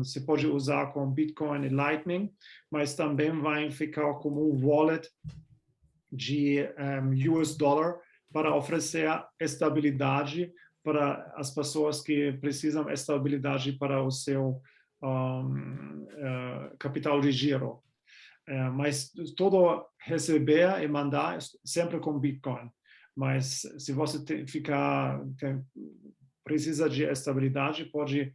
A: se pode usar com Bitcoin e Lightning, mas também vai ficar como um wallet de US dollar para oferecer estabilidade para as pessoas que precisam de estabilidade para o seu capital de giro. Mas todo receber e mandar sempre com Bitcoin. Mas se você precisa de estabilidade, pode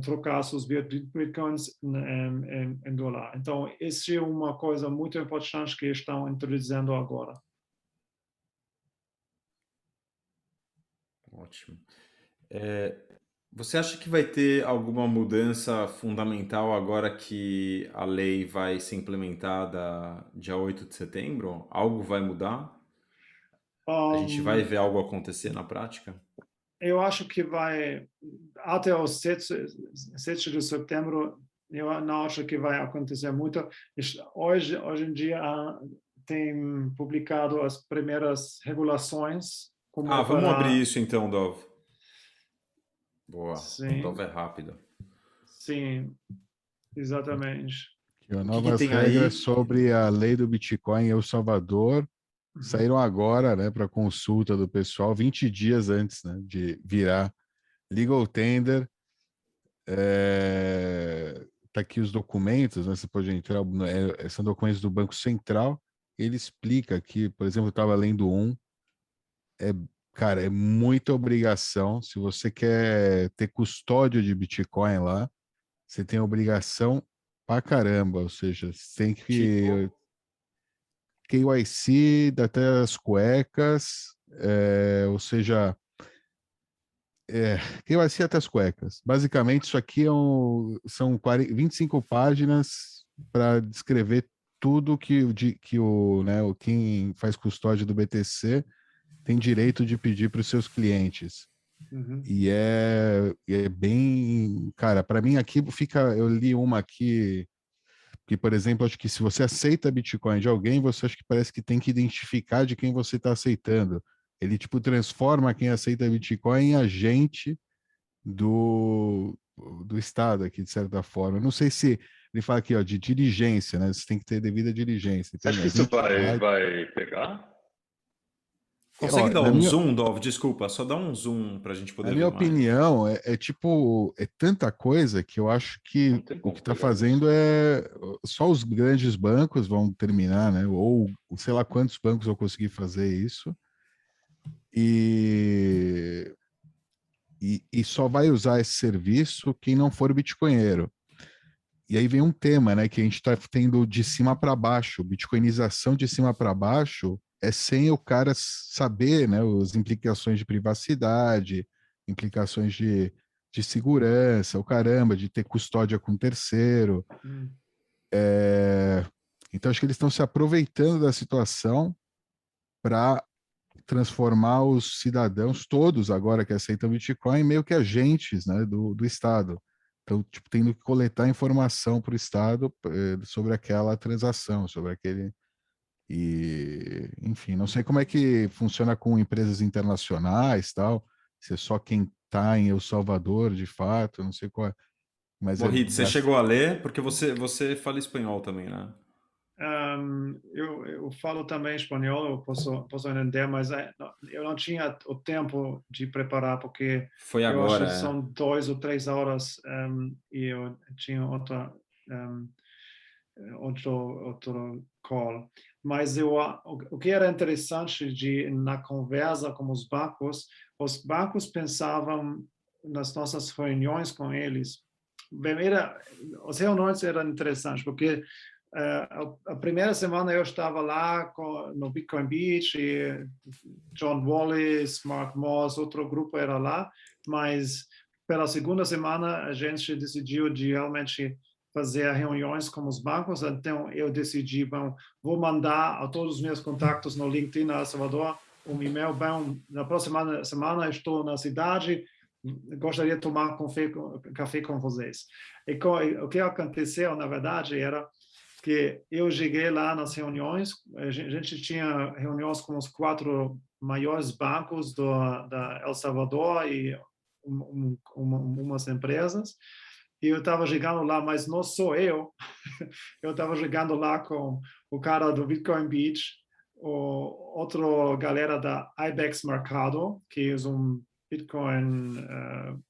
A: trocar seus Bitcoins em dólar. Então, isso é uma coisa muito importante que estão introduzindo agora.
B: Ótimo. Você acha que vai ter alguma mudança fundamental agora que a lei vai ser implementada dia 8 de setembro? Algo vai mudar? A gente vai ver algo acontecer na prática?
A: Eu acho que vai, até o 7 de setembro, eu não acho que vai acontecer muito. Hoje em dia, tem publicado as primeiras regulações.
B: Vamos abrir isso então, Dov. Boa.
A: Sim.
B: Dov é rápido.
A: Sim, exatamente.
C: Novas regras sobre a lei do Bitcoin em El Salvador saíram agora, né, para consulta do pessoal, 20 dias antes, né, de virar legal tender. Tá aqui os documentos, né, você pode entrar, são documentos do Banco Central. Ele explica aqui, por exemplo, eu estava lendo cara, é muita obrigação. Se você quer ter custódia de Bitcoin lá, você tem obrigação pra caramba, ou seja, você tem que KYC até as cuecas, ou seja, KYC até as cuecas. Basicamente, isso aqui são 25 páginas para descrever tudo que quem faz custódia do BTC tem direito de pedir para os seus clientes. E é bem... Cara, para mim aqui eu li uma aqui que, por exemplo, acho que se você aceita Bitcoin de alguém, você acha que parece que tem que identificar de quem você está aceitando. Ele, tipo, transforma quem aceita Bitcoin em agente do Estado aqui, de certa forma. Eu não sei se ele fala aqui, ó, de diligência, né? Você tem que ter devida diligência.
E: Você acha que isso vai pegar?
B: Consegue dar um zoom, Dov? Desculpa, só dá um zoom para a gente poder ver mais.
C: Na minha opinião, é tanta coisa que eu acho que o que está fazendo só os grandes bancos vão terminar, né? Ou sei lá quantos bancos vão conseguir fazer isso. E só vai usar esse serviço quem não for bitcoinheiro. E aí vem um tema, né, que a gente está tendo de cima para baixo, bitcoinização de cima para baixo, sem o cara saber, né, as implicações de privacidade, implicações de segurança, o caramba, de ter custódia com terceiro. Então, acho que eles estão se aproveitando da situação para transformar os cidadãos todos agora que aceitam Bitcoin meio que agentes, né, do Estado. Então, tipo, tendo que coletar informação para o Estado sobre aquela transação, sobre aquele... E, enfim, não sei como é que funciona com empresas internacionais, tal, se é só quem está em El Salvador, de fato, não sei qual é. Mas
B: Morrit, você chegou a ler? Porque você fala espanhol também, né?
A: Eu falo também espanhol, eu posso entender, mas eu não tinha o tempo de preparar, porque
B: foi agora,
A: eu acho que são 2 ou 3 horas e eu tinha outro call. Mas o que era interessante na conversa com os bancos pensavam nas nossas reuniões com eles. As reuniões eram interessantes, porque a primeira semana eu estava lá no Bitcoin Beach e John Wallace, Mark Moss, outro grupo era lá, mas pela segunda semana a gente decidiu de realmente fazer reuniões com os bancos, então eu decidi, vou mandar a todos os meus contatos no LinkedIn a Salvador um e-mail, na próxima semana estou na cidade, gostaria de tomar café com vocês. E o que aconteceu, na verdade, era que eu cheguei lá nas reuniões, a gente tinha reuniões com os 4 maiores bancos da El Salvador e umas empresas, e eu estava chegando lá, mas não sou eu estava chegando lá com o cara do Bitcoin Beach, outro galera da Ibex Mercado, que é Bitcoin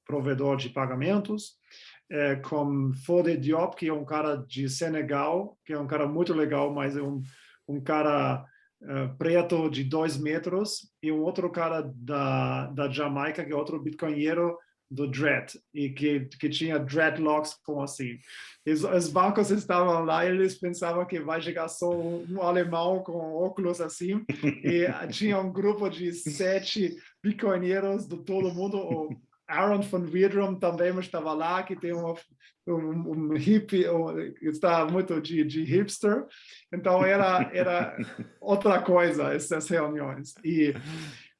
A: provedor de pagamentos, com Fode Diop, que é um cara de Senegal, que é um cara muito legal, mas é um cara preto de 2 metros, e um outro cara da Jamaica, que é outro bitcoinheiro do dread, e que tinha dreadlocks como assim. Os bancos estavam lá e eles pensavam que vai chegar só um alemão com óculos assim, e tinha um grupo de 7 bitcoinheiros de todo mundo. O Aaron von Wiedrum também estava lá, que tem um hippie, está muito de hipster, então era outra coisa essas reuniões.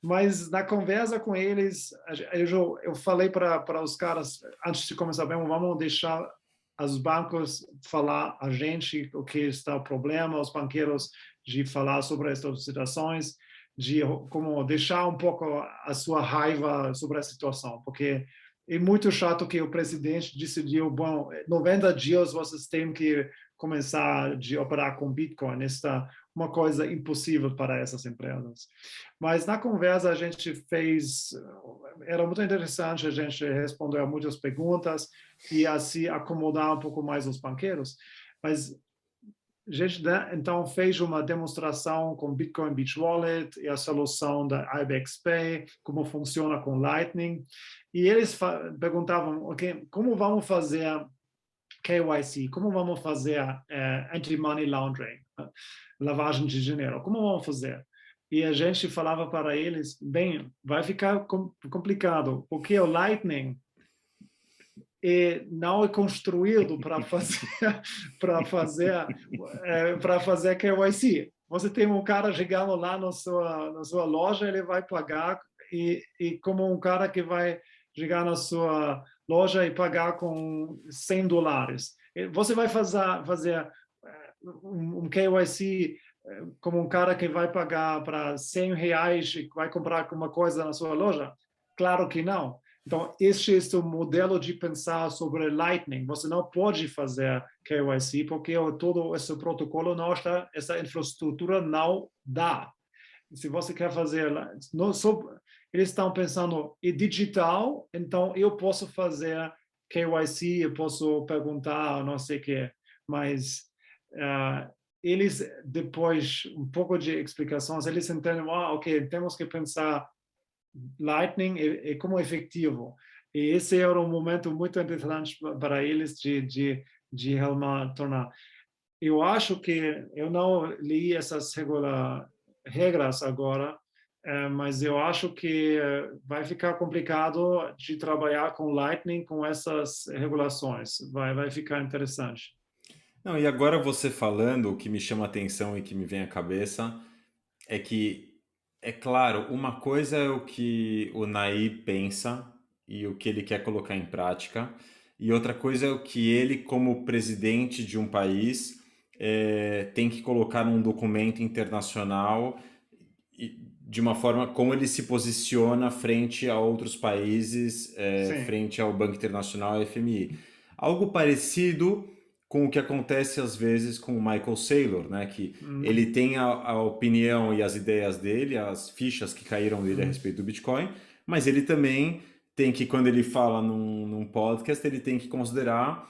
A: Mas na conversa com eles, eu falei para os caras, antes de começar, vamos deixar os bancos falar a gente o que está o problema, os banqueiros de falar sobre essas situações, de como deixar um pouco a sua raiva sobre a situação, porque é muito chato que o presidente decidiu, bom, 90 dias vocês têm que começar a operar com Bitcoin. Esta uma coisa impossível para essas empresas. Mas na conversa a gente era muito interessante, a gente respondeu a muitas perguntas e assim acomodar um pouco mais os banqueiros. Mas a gente então fez uma demonstração com Bitcoin Beach Wallet e a solução da IBEX Pay, como funciona com Lightning. E eles perguntavam, ok, como vamos fazer KYC, como vamos fazer anti-money laundering, lavagem de dinheiro, como vamos fazer? E a gente falava para eles, bem, vai ficar complicado, porque o Lightning não é construído para fazer KYC. Você tem um cara chegando lá na sua loja, ele vai pagar, e como um cara que vai chegar na sua loja e pagar com $100. Você vai fazer um KYC como um cara que vai pagar para R$100 e vai comprar uma coisa na sua loja? Claro que não. Então, este é o modelo de pensar sobre Lightning. Você não pode fazer KYC porque todo esse protocolo não está, essa infraestrutura não dá. Se você quer fazer, eles estão pensando em digital, então eu posso fazer KYC, eu posso perguntar, não sei o que, mas eles, depois um pouco de explicações, eles entendem, ok, temos que pensar Lightning é como efetivo. E esse era um momento muito interessante para eles de realmente tornar. Eu acho que eu não li essas regras agora, mas eu acho que vai ficar complicado de trabalhar com Lightning com essas regulações. Vai ficar interessante.
B: Não, e agora você falando, o que me chama a atenção e que me vem à cabeça é que, é claro, uma coisa é o que o Nai pensa e o que ele quer colocar em prática, e outra coisa é o que ele, como presidente de um país, tem que colocar num documento internacional de uma forma como ele se posiciona frente a outros países, frente ao Banco Internacional e FMI. Algo parecido com o que acontece às vezes com o Michael Saylor, né? Que ele tem a opinião e as ideias dele, as fichas que caíram dele a respeito do Bitcoin, mas ele também tem que, quando ele fala num podcast, ele tem que considerar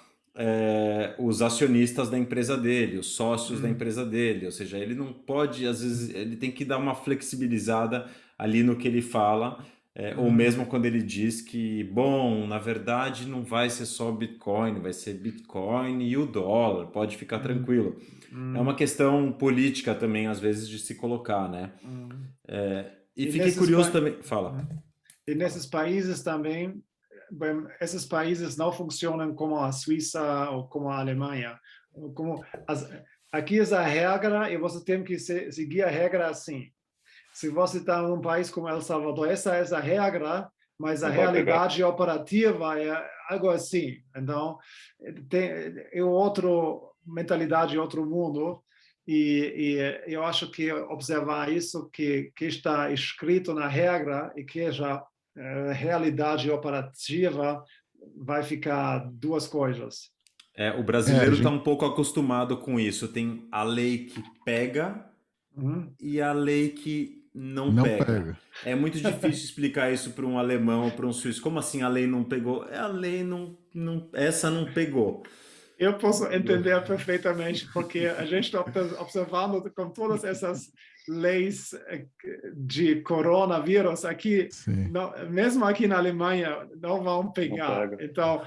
B: os acionistas da empresa dele, os sócios da empresa dele, ou seja, ele não pode, às vezes, ele tem que dar uma flexibilizada ali no que ele fala, ou mesmo quando ele diz que, bom, na verdade não vai ser só Bitcoin, vai ser Bitcoin e o dólar, pode ficar tranquilo. É uma questão política também, às vezes, de se colocar, né? E fiquei curioso também... Fala.
A: E nesses países também, esses países não funcionam como a Suíça ou como a Alemanha. Aqui é a regra e você tem que seguir a regra assim. Se você está num país como El Salvador, essa é a regra, mas a realidade operativa é algo assim. Então, é outra mentalidade, outro mundo. E eu acho que observar isso, que está escrito na regra e que já realidade operativa, vai ficar duas coisas.
B: O brasileiro está um pouco acostumado com isso. Tem a lei que pega e a lei que não pega. É muito difícil explicar isso para um alemão ou para um suíço. Como assim a lei não pegou? A lei essa não pegou.
A: Eu posso entender perfeitamente, porque a gente está observando com todas essas leis de coronavírus aqui, não, mesmo aqui na Alemanha, não vão pegar. Então,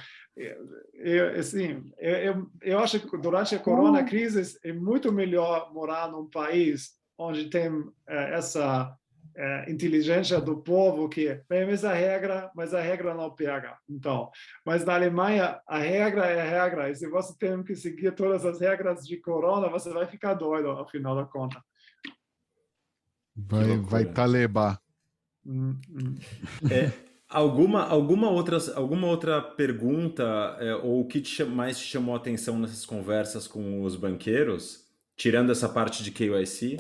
A: eu acho que durante a corona crise é muito melhor morar num país onde tem essa inteligência do povo que bem, mas a regra não pega. Então, mas na Alemanha a regra é a regra, e se você tem que seguir todas as regras de corona, você vai ficar doido ao final da conta.
C: Vai talebar.
B: Alguma outra pergunta ou o que mais te chamou a atenção nessas conversas com os banqueiros, tirando essa parte de KYC?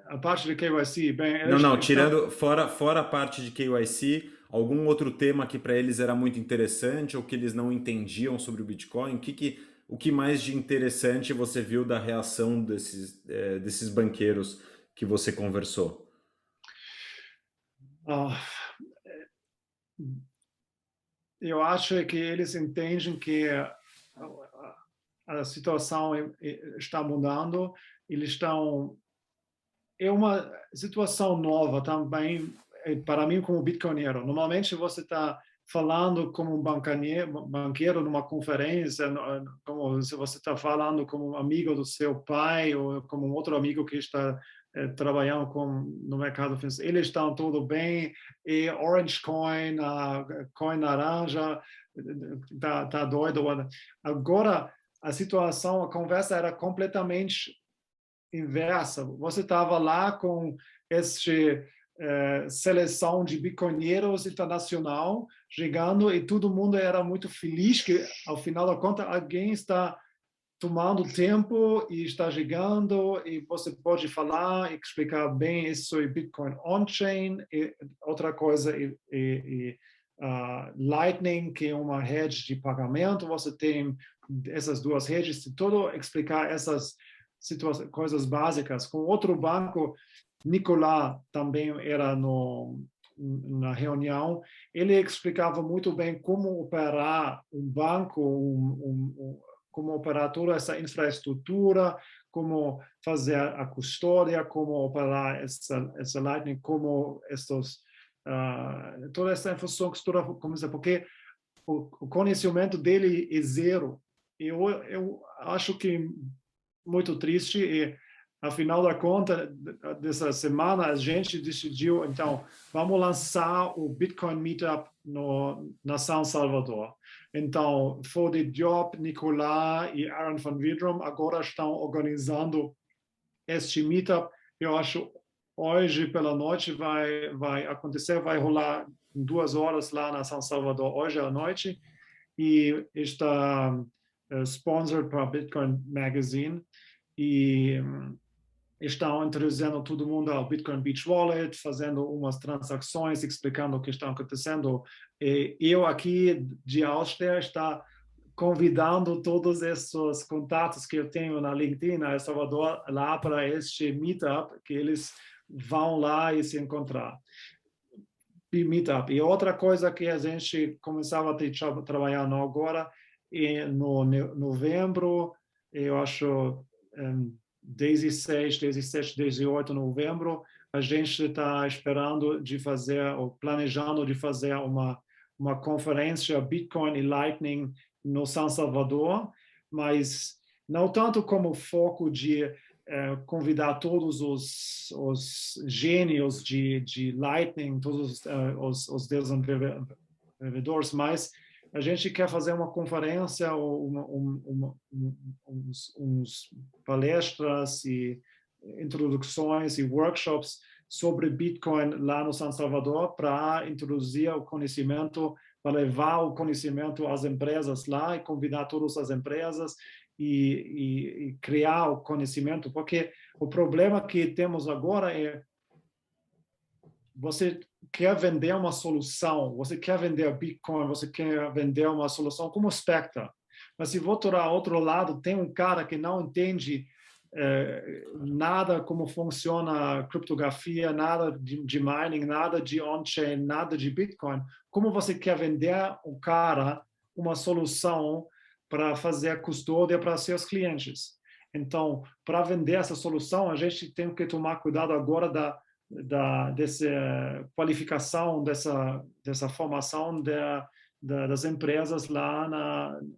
A: A parte de KYC, bem...
B: tirando, fora a parte de KYC, algum outro tema que para eles era muito interessante ou que eles não entendiam sobre o Bitcoin? O que mais de interessante você viu da reação desses banqueiros que você conversou?
A: Eu acho que eles entendem que a situação está mudando, eles estão... É uma situação nova também para mim como bitcoinheiro. Normalmente você está falando como um banqueiro numa conferência, como se você está falando como um amigo do seu pai ou como um outro amigo que está trabalhando no mercado financeiro. Eles estão tudo bem, e Orange Coin, a Coin Laranja, tá doido. Agora, a situação, a conversa era completamente inversa. Você estava lá com esta seleção de bitcoinheiros internacional chegando e todo mundo era muito feliz que, ao final da conta, alguém está tomando tempo e está chegando e você pode falar e explicar bem isso em Bitcoin on-chain e outra coisa Lightning, que é uma rede de pagamento. Você tem essas duas redes, tudo explicar essas coisas básicas. Com outro banco, Nicolas também era na reunião, ele explicava muito bem como operar um banco, como operar toda essa infraestrutura, como fazer a custódia, como operar essa Lightning, como toda essa infraestrutura, porque o conhecimento dele é zero. Eu acho que muito triste e, afinal da conta, dessa semana, a gente decidiu, então, vamos lançar o Bitcoin Meetup na São Salvador. Então, Fode Diop, Nicolas e Aaron van Widrom agora estão organizando este Meetup. Eu acho hoje pela noite vai acontecer, vai rolar em 2 horas lá na São Salvador, hoje à noite, e está sponsored para Bitcoin Magazine, e estão introduzindo todo mundo ao Bitcoin Beach Wallet, fazendo umas transações, explicando o que está acontecendo. E eu aqui de Áustria está convidando todos esses contatos que eu tenho na LinkedIn, na El Salvador, lá para este meetup, que eles vão lá e se encontrar. Meetup. E outra coisa que a gente começava a trabalhar agora, no novembro, eu acho 16, 17, 18 de novembro, a gente está esperando de fazer, ou planejando de fazer uma conferência Bitcoin e Lightning no São Salvador, mas não tanto como foco de convidar todos os gênios de Lightning, todos os desenvolvedores, mas a gente quer fazer uma conferência ou uns palestras e introduções e workshops sobre Bitcoin lá no São Salvador para introduzir o conhecimento, para levar o conhecimento às empresas lá e convidar todas as empresas e criar o conhecimento, porque o problema que temos agora é você quer vender uma solução, você quer vender Bitcoin, você quer vender uma solução como Spectre. Mas se voltar ao outro lado, tem um cara que não entende nada como funciona a criptografia, nada de mining, nada de on-chain, nada de Bitcoin. Como você quer vender um cara uma solução para fazer a custódia para seus clientes? Então, para vender essa solução, a gente tem que tomar cuidado agora dessa qualificação, dessa formação das empresas lá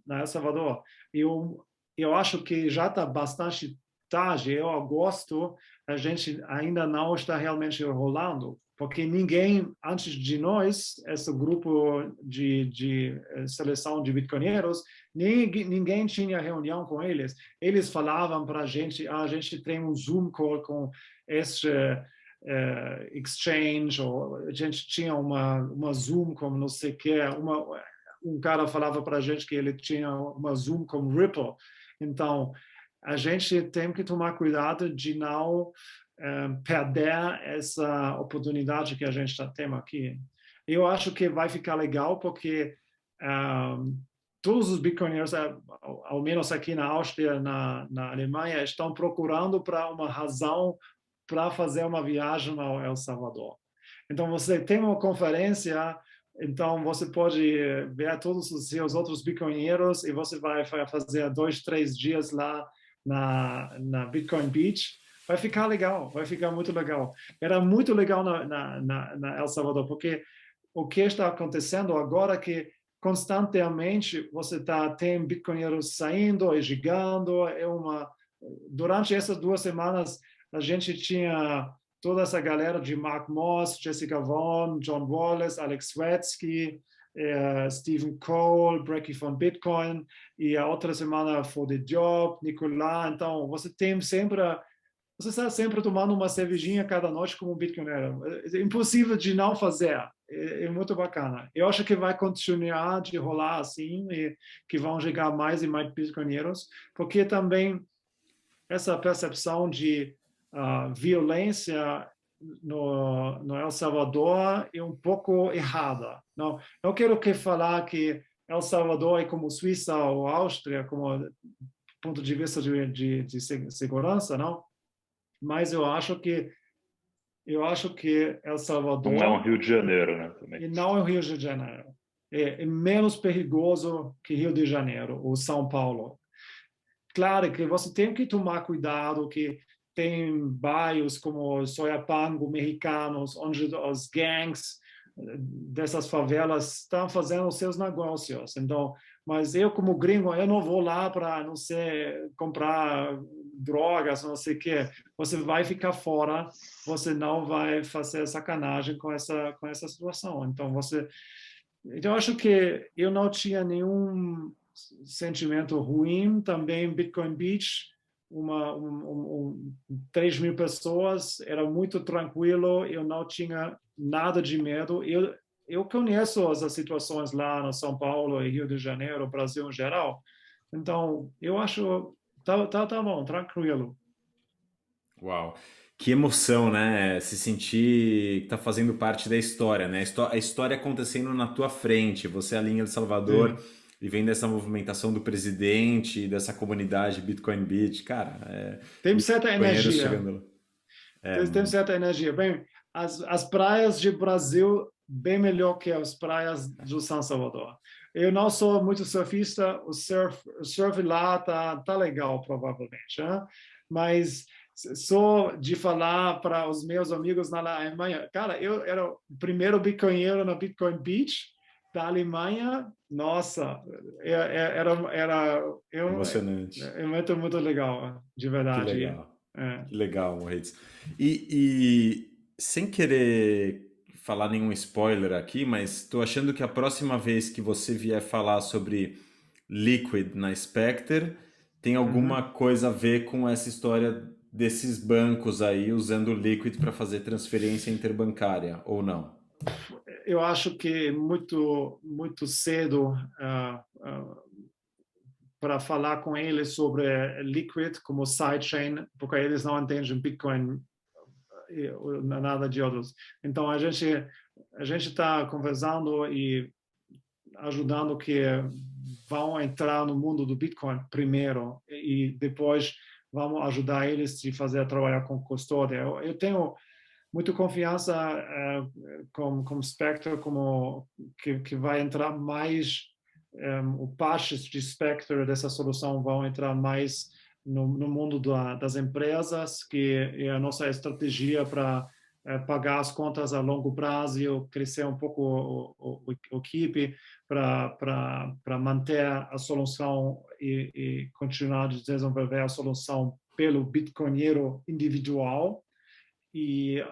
A: na El Salvador. Eu acho que já está bastante tarde, eu agosto, a gente ainda não está realmente rolando, porque ninguém, antes de nós, esse grupo de seleção de bitcoinheiros, ninguém tinha reunião com eles. Eles falavam para a gente tem um Zoom call com este exchange, ou a gente tinha uma Zoom com não sei o que, um cara falava para a gente que ele tinha uma Zoom com Ripple. Então, a gente tem que tomar cuidado de não perder essa oportunidade que a gente está tendo aqui. Eu acho que vai ficar legal porque todos os bitcoinheiros, ao menos aqui na Áustria, na Alemanha, estão procurando para uma razão para fazer uma viagem ao El Salvador. Então, você tem uma conferência, então você pode ver todos os seus outros bitcoinheiros e você vai fazer 2, 3 dias lá na Bitcoin Beach. Vai ficar legal, vai ficar muito legal. Era muito legal na El Salvador, porque o que está acontecendo agora é que constantemente você tem bitcoinheiros saindo e chegando. Durante essas 2 semanas, a gente tinha toda essa galera de Mark Moss, Jessica Vaughn, John Wallace, Alex Swetsky, Stephen Cole, Brecky von Bitcoin, e a outra semana foi The Job, Nicolás. Então, você está sempre tomando uma cervejinha cada noite como um bitcoinheiro. É impossível de não fazer. É muito bacana. Eu acho que vai continuar de rolar assim, e que vão chegar mais e mais bitcoinheiros, porque também essa percepção de violência no El Salvador é um pouco errada. Não quero falar que El Salvador é como Suíça ou Áustria, como ponto de vista de segurança, não? Mas eu acho que El Salvador...
E: Não é um Rio de Janeiro, né? Também.
A: E não é o Rio de Janeiro. É menos perigoso que Rio de Janeiro ou São Paulo. Claro que você tem que tomar cuidado, que tem bairros como Soyapango, mexicanos, onde os gangs dessas favelas estão fazendo os seus negócios. Então, mas eu como gringo, eu não vou lá para, não sei, comprar drogas, não sei o quê. Você vai ficar fora, você não vai fazer sacanagem com essa situação. Então, eu acho que eu não tinha nenhum sentimento ruim. Também Bitcoin Beach, 3.000 pessoas, era muito tranquilo, eu não tinha nada de medo. Eu conheço as situações lá no São Paulo e Rio de Janeiro, Brasil em geral. Então, eu acho tá bom, tranquilo.
B: Uau. Que emoção, né? Se sentir que tá fazendo parte da história, né? A história acontecendo na tua frente, você ali em El Salvador, e vendo essa movimentação do presidente, dessa comunidade Bitcoin Beach, cara...
A: Tem certa energia.
B: Tem
A: certa energia. Bem, as praias de Brasil, bem melhor que as praias do São Salvador. Eu não sou muito surfista, o surf lá tá legal, provavelmente, né? Mas só de falar para os meus amigos na Alemanha, cara, eu era o primeiro bitcoinheiro na Bitcoin Beach da Alemanha. Nossa, era
B: emocionante.
A: É muito legal, de verdade.
B: Que legal. Que legal, Moritz. E sem querer falar nenhum spoiler aqui, mas estou achando que a próxima vez que você vier falar sobre Liquid na Spectre, tem alguma coisa a ver com essa história desses bancos aí usando o Liquid para fazer transferência interbancária, ou não?
A: Eu acho que muito cedo para falar com eles sobre Liquid como sidechain, porque eles não entendem Bitcoin nada de outros. Então a gente está conversando e ajudando que vão entrar no mundo do Bitcoin primeiro e depois vamos ajudar eles a fazer trabalhar com custódia. Eu tenho muita confiança com Spectre, como que vai entrar mais o patches de Spectre dessa solução vão entrar mais no mundo das empresas, que é a nossa estratégia para pagar as contas a longo prazo, crescer um pouco o equipe para manter a solução e continuar a desenvolver a solução pelo bitcoinheiro individual. E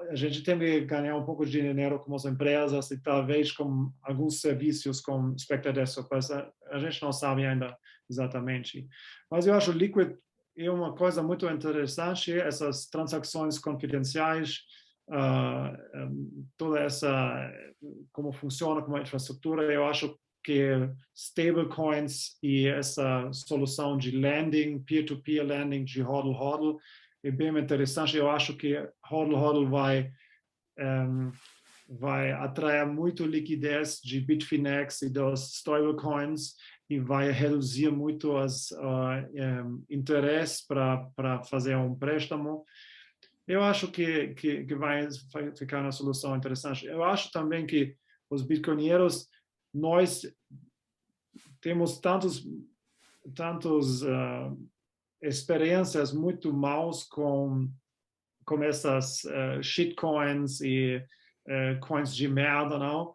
A: a gente tem que ganhar um pouco de dinheiro com as empresas e talvez com alguns serviços com Spectre Desktop. A gente não sabe ainda exatamente. Mas eu acho que o Liquid é uma coisa muito interessante, essas transações confidenciais, toda essa, como funciona como infraestrutura. Eu acho que stablecoins e essa solução de lending, peer-to-peer lending de HODL é bem interessante. Eu acho que HODL vai atrair muito liquidez de Bitfinex e dos stablecoins e vai reduzir muito os interesses para fazer um préstamo. Eu acho que vai ficar uma solução interessante. Eu acho também que os bitcoinheiros, nós temos tantos experiências muito maus com essas shitcoins e coins de merda, não?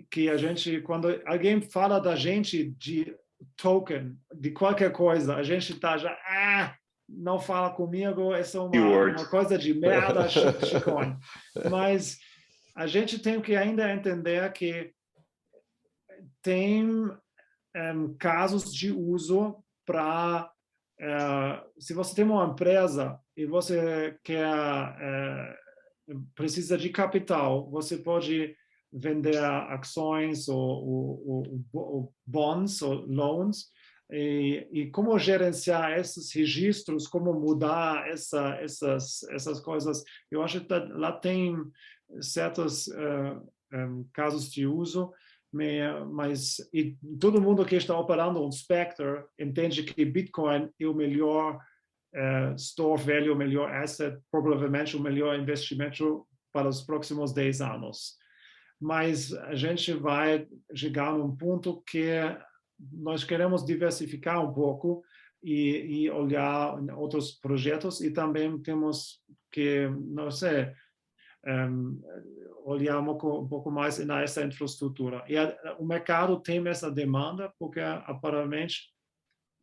A: Que a gente, quando alguém fala da gente de token, de qualquer coisa, a gente está já, não fala comigo, essa é uma coisa de merda, shitcoin. Mas a gente tem que ainda entender que tem casos de uso para se você tem uma empresa e você precisa de capital, você pode vender ações ou bonds ou loans e como gerenciar esses registros, como mudar essas coisas. Eu acho que lá tem certos casos de uso. Mas e todo mundo que está operando um Spectre entende que Bitcoin é o melhor store value, o melhor asset, provavelmente o melhor investimento para os próximos 10 anos. Mas a gente vai chegar num ponto que nós queremos diversificar um pouco e olhar outros projetos e também temos que, não sei, olhar um pouco mais nessa infraestrutura. E o mercado tem essa demanda porque aparentemente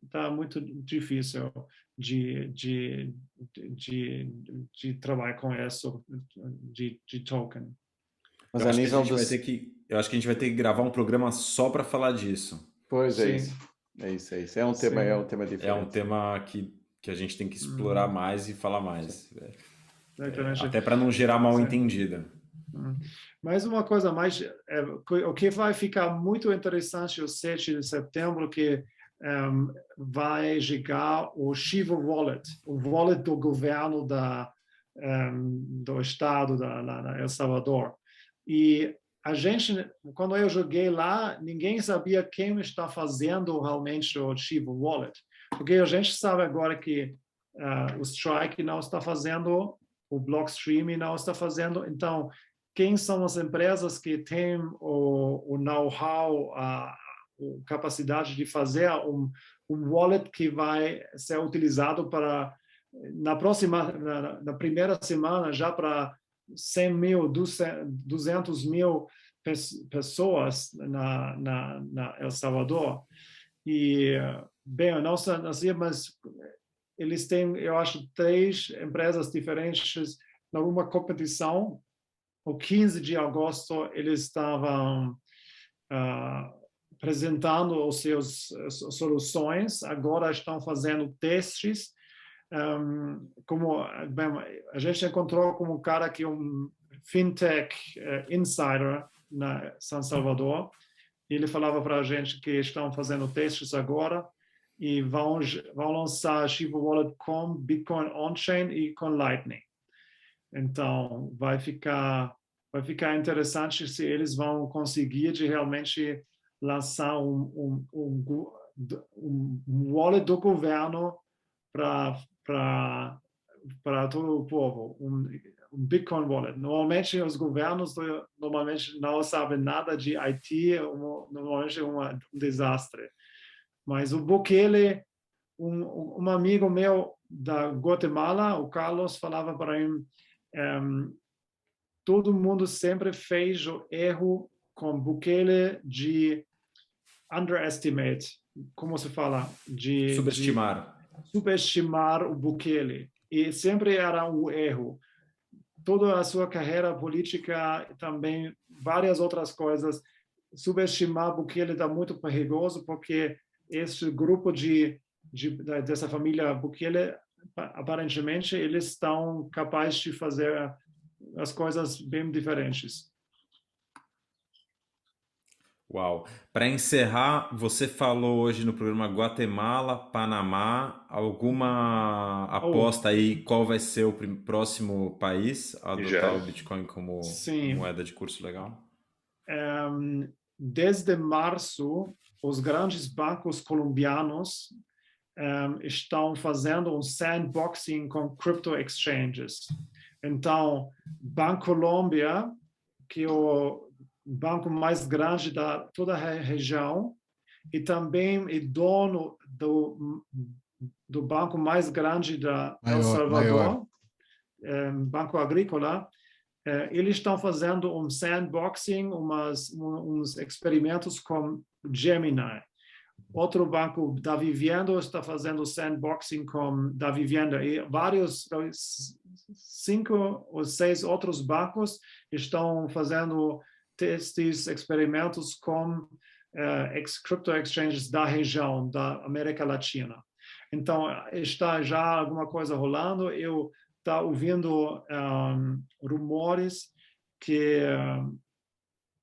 A: está muito difícil de trabalhar com isso de token.
B: Mas eu acho que a gente vai ter que gravar um programa só para falar disso.
D: Pois é isso. É isso. É um tema diferente.
B: É um tema que a gente tem que explorar mais e falar mais. Até para não gerar mal-entendida.
A: Mas uma coisa mais, o que vai ficar muito interessante o 7 de setembro, que vai chegar o Shiva Wallet, o wallet do governo do estado da El Salvador. E a gente, quando eu joguei lá, ninguém sabia quem está fazendo realmente o Shiva Wallet, porque a gente sabe agora que o Strike não está fazendo, o Blockstream não está fazendo. Então, quem são as empresas que têm o know-how, a capacidade de fazer um wallet que vai ser utilizado para, na primeira semana, já para 100 mil, 200 mil pessoas na El Salvador. E, bem, eu não sei, mas eles têm, eu acho, 3 empresas diferentes numa competição. O 15 de agosto, eles estavam apresentando as suas soluções, agora estão fazendo testes. Como bem, a gente encontrou como um cara que é um fintech insider na São Salvador. Ele falava para a gente que estão fazendo testes agora e vão lançar a Shiva Wallet com Bitcoin on-chain e com Lightning. Então, vai ficar interessante se eles vão conseguir de realmente lançar um wallet do governo para todo o povo, um Bitcoin wallet. Normalmente, os governos não sabem nada de IT, normalmente é um desastre. Mas o Bukele um amigo meu da Guatemala, o Carlos, falava para mim, todo mundo sempre fez o erro com Bukele de underestimate, como se fala? Subestimar o Bukele. E sempre era um erro. Toda a sua carreira política, também várias outras coisas, subestimar Bukele está muito perigoso, porque esse grupo dessa família Bukele, aparentemente, eles estão capazes de fazer as coisas bem diferentes.
B: Uau! Para encerrar, você falou hoje no programa Guatemala, Panamá, alguma aposta aí qual vai ser o próximo país a adotar o Bitcoin como moeda de curso legal?
A: Desde março, os grandes bancos colombianos estão fazendo um sandboxing com crypto exchanges. Então, Bancolombia, que é o banco mais grande da toda a região, e também é dono do banco mais grande da El Salvador, Banco Agrícola, eles estão fazendo um sandboxing, uns experimentos com Gemini. Outro banco da Vivienda está fazendo sandboxing com da Vivienda, e vários, 5 ou 6 outros bancos estão fazendo testes, experimentos com crypto exchanges da região da América Latina. Então, está já alguma coisa rolando. Eu estou ouvindo rumores que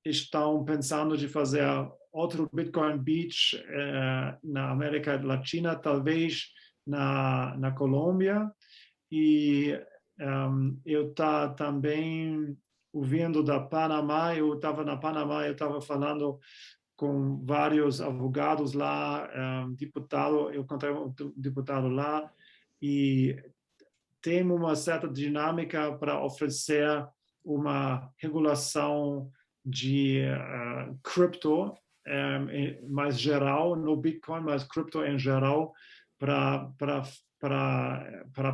A: estão pensando de fazer outro Bitcoin Beach na América Latina, talvez na Colômbia. E eu estou também ouvindo da Panamá. Eu estava na Panamá, eu estava falando com vários advogados lá, eu encontrei um deputado lá, e tem uma certa dinâmica para oferecer uma regulação de cripto mais geral, no Bitcoin, mas cripto em geral, para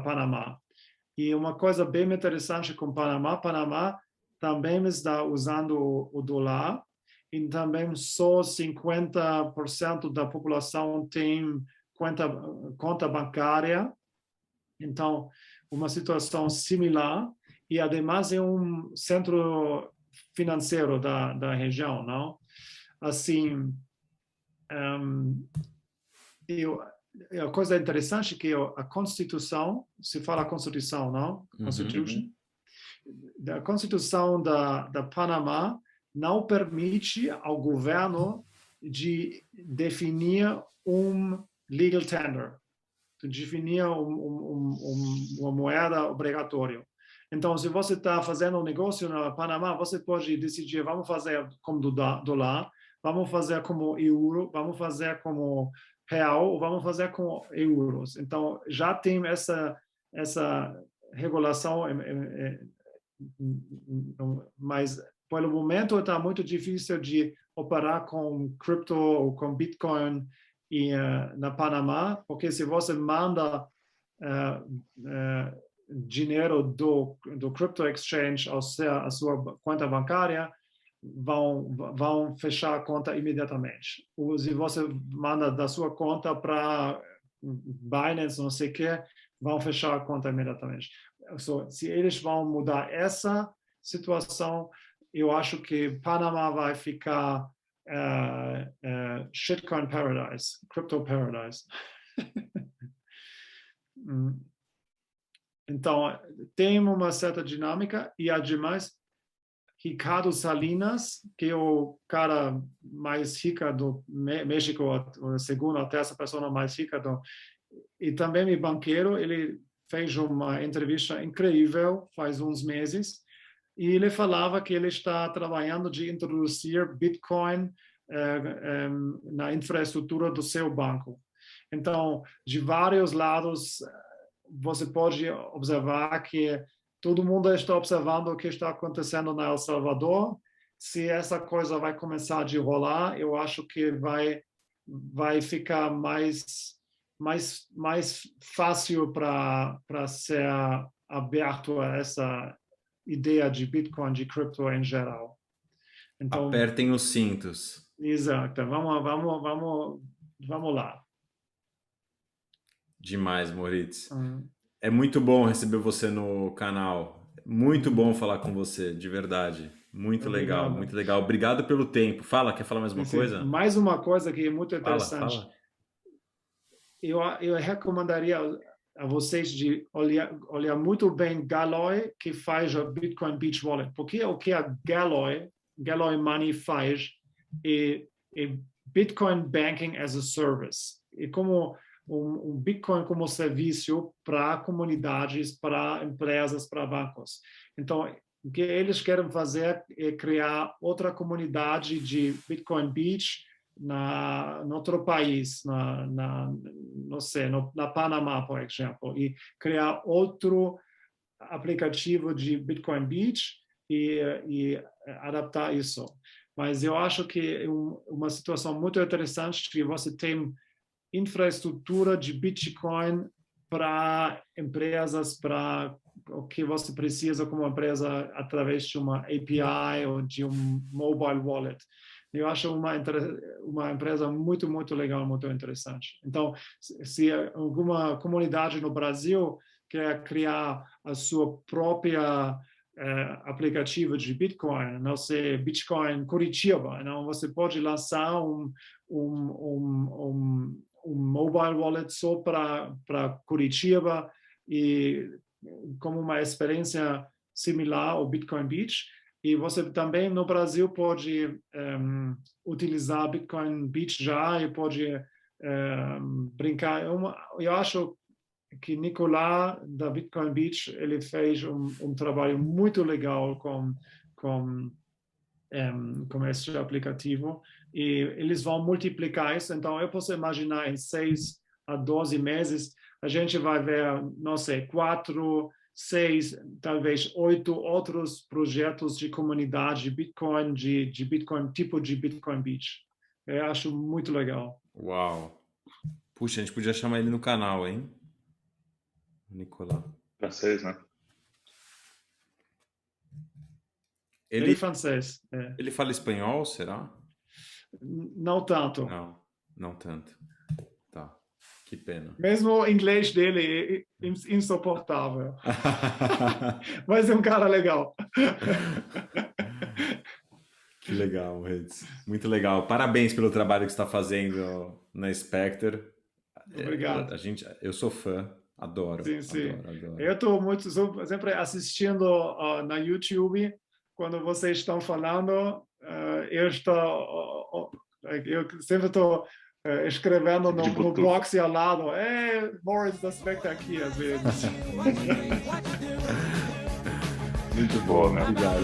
A: Panamá. E uma coisa bem interessante com Panamá também está usando o dólar, e também só 50% da população tem conta bancária. Então, uma situação similar, e ademais é um centro financeiro da região, não? Assim, a coisa interessante é que a Constituição, se fala Constituição, não? Constitution. A Constituição da Panamá não permite ao governo de definir um legal tender, de definir uma moeda obrigatória. Então, se você está fazendo um negócio na Panamá, você pode decidir, vamos fazer como dólar, vamos fazer como euro, vamos fazer como real, ou vamos fazer com euros. Então, já tem essa regulação, mas pelo momento está muito difícil de operar com cripto ou com Bitcoin na Panamá, porque se você manda dinheiro do crypto exchange a sua conta bancária, vão fechar a conta imediatamente. Ou se você manda da sua conta para Binance, não sei o que, vão fechar a conta imediatamente. Se eles vão mudar essa situação, eu acho que Panamá vai ficar shitcoin paradise, crypto paradise. Então, tem uma certa dinâmica, e ademais, Ricardo Salinas, que é o cara mais rico do México, a segunda ou terceira pessoa mais rica e também é banqueiro. Ele fez uma entrevista incrível faz uns meses, e ele falava que ele está trabalhando de introduzir Bitcoin na infraestrutura do seu banco. Então, de vários lados, você pode observar que todo mundo está observando o que está acontecendo na El Salvador. Se essa coisa vai começar a rolar, eu acho que vai ficar mais mais fácil para ser aberto a essa ideia de Bitcoin, de cripto em geral. Então,
B: apertem os cintos.
A: Exato. Vamos lá.
B: Demais, Moritz. É muito bom receber você no canal. Muito bom falar com você, de verdade. Muito legal, muito legal. Obrigado pelo tempo. Quer falar mais uma coisa?
A: Mais uma coisa que é muito interessante.
B: Fala.
A: Eu recomendaria a vocês de olhar muito bem Galoy, que faz a Bitcoin Beach Wallet. Porque o que a Galoy Money faz é Bitcoin Banking as a Service. É como um Bitcoin como serviço para comunidades, para empresas, para bancos. Então, o que eles querem fazer é criar outra comunidade de Bitcoin Beach no outro país, não sei, na Panamá, por exemplo, e criar outro aplicativo de Bitcoin Beach e adaptar isso. Mas eu acho que é uma situação muito interessante que você tem infraestrutura de Bitcoin para empresas, para o que você precisa como empresa através de uma API ou de um mobile wallet. Eu acho uma empresa muito, muito legal, muito interessante. Então, se alguma comunidade no Brasil quer criar a sua própria aplicativo de Bitcoin, não sei, Bitcoin Curitiba, então você pode lançar um mobile wallet só para Curitiba e como uma experiência similar ao Bitcoin Beach. E você também no Brasil pode utilizar Bitcoin Beach já e pode brincar. Eu acho que Nicolas da Bitcoin Beach ele fez um trabalho muito legal com esse aplicativo e eles vão multiplicar isso. Então eu posso imaginar em 6 a 12 meses a gente vai ver, não sei, 4, 6, talvez 8 outros projetos de comunidade de Bitcoin, de Bitcoin, tipo de Bitcoin Beach. Eu acho muito legal.
B: Uau! Puxa, a gente podia chamar ele no canal, hein? Nicolas.
E: Francês, né?
A: Ele é francês.
B: Ele fala espanhol, será?
A: Não tanto.
B: Não tanto. Tá. Que pena.
A: Mesmo o inglês dele é insuportável. Mas é um cara legal.
B: Que legal, Reds. Muito legal. Parabéns pelo trabalho que você está fazendo na Spectre.
A: Obrigado.
B: Eu sou fã. Adoro.
A: Sim.
B: Adoro.
A: Eu estou sempre assistindo na YouTube. Quando vocês estão falando, eu sempre estou escrevendo no box ao lado. Moritz da Spectre aqui, às vezes.
B: Muito bom, né? Obrigado.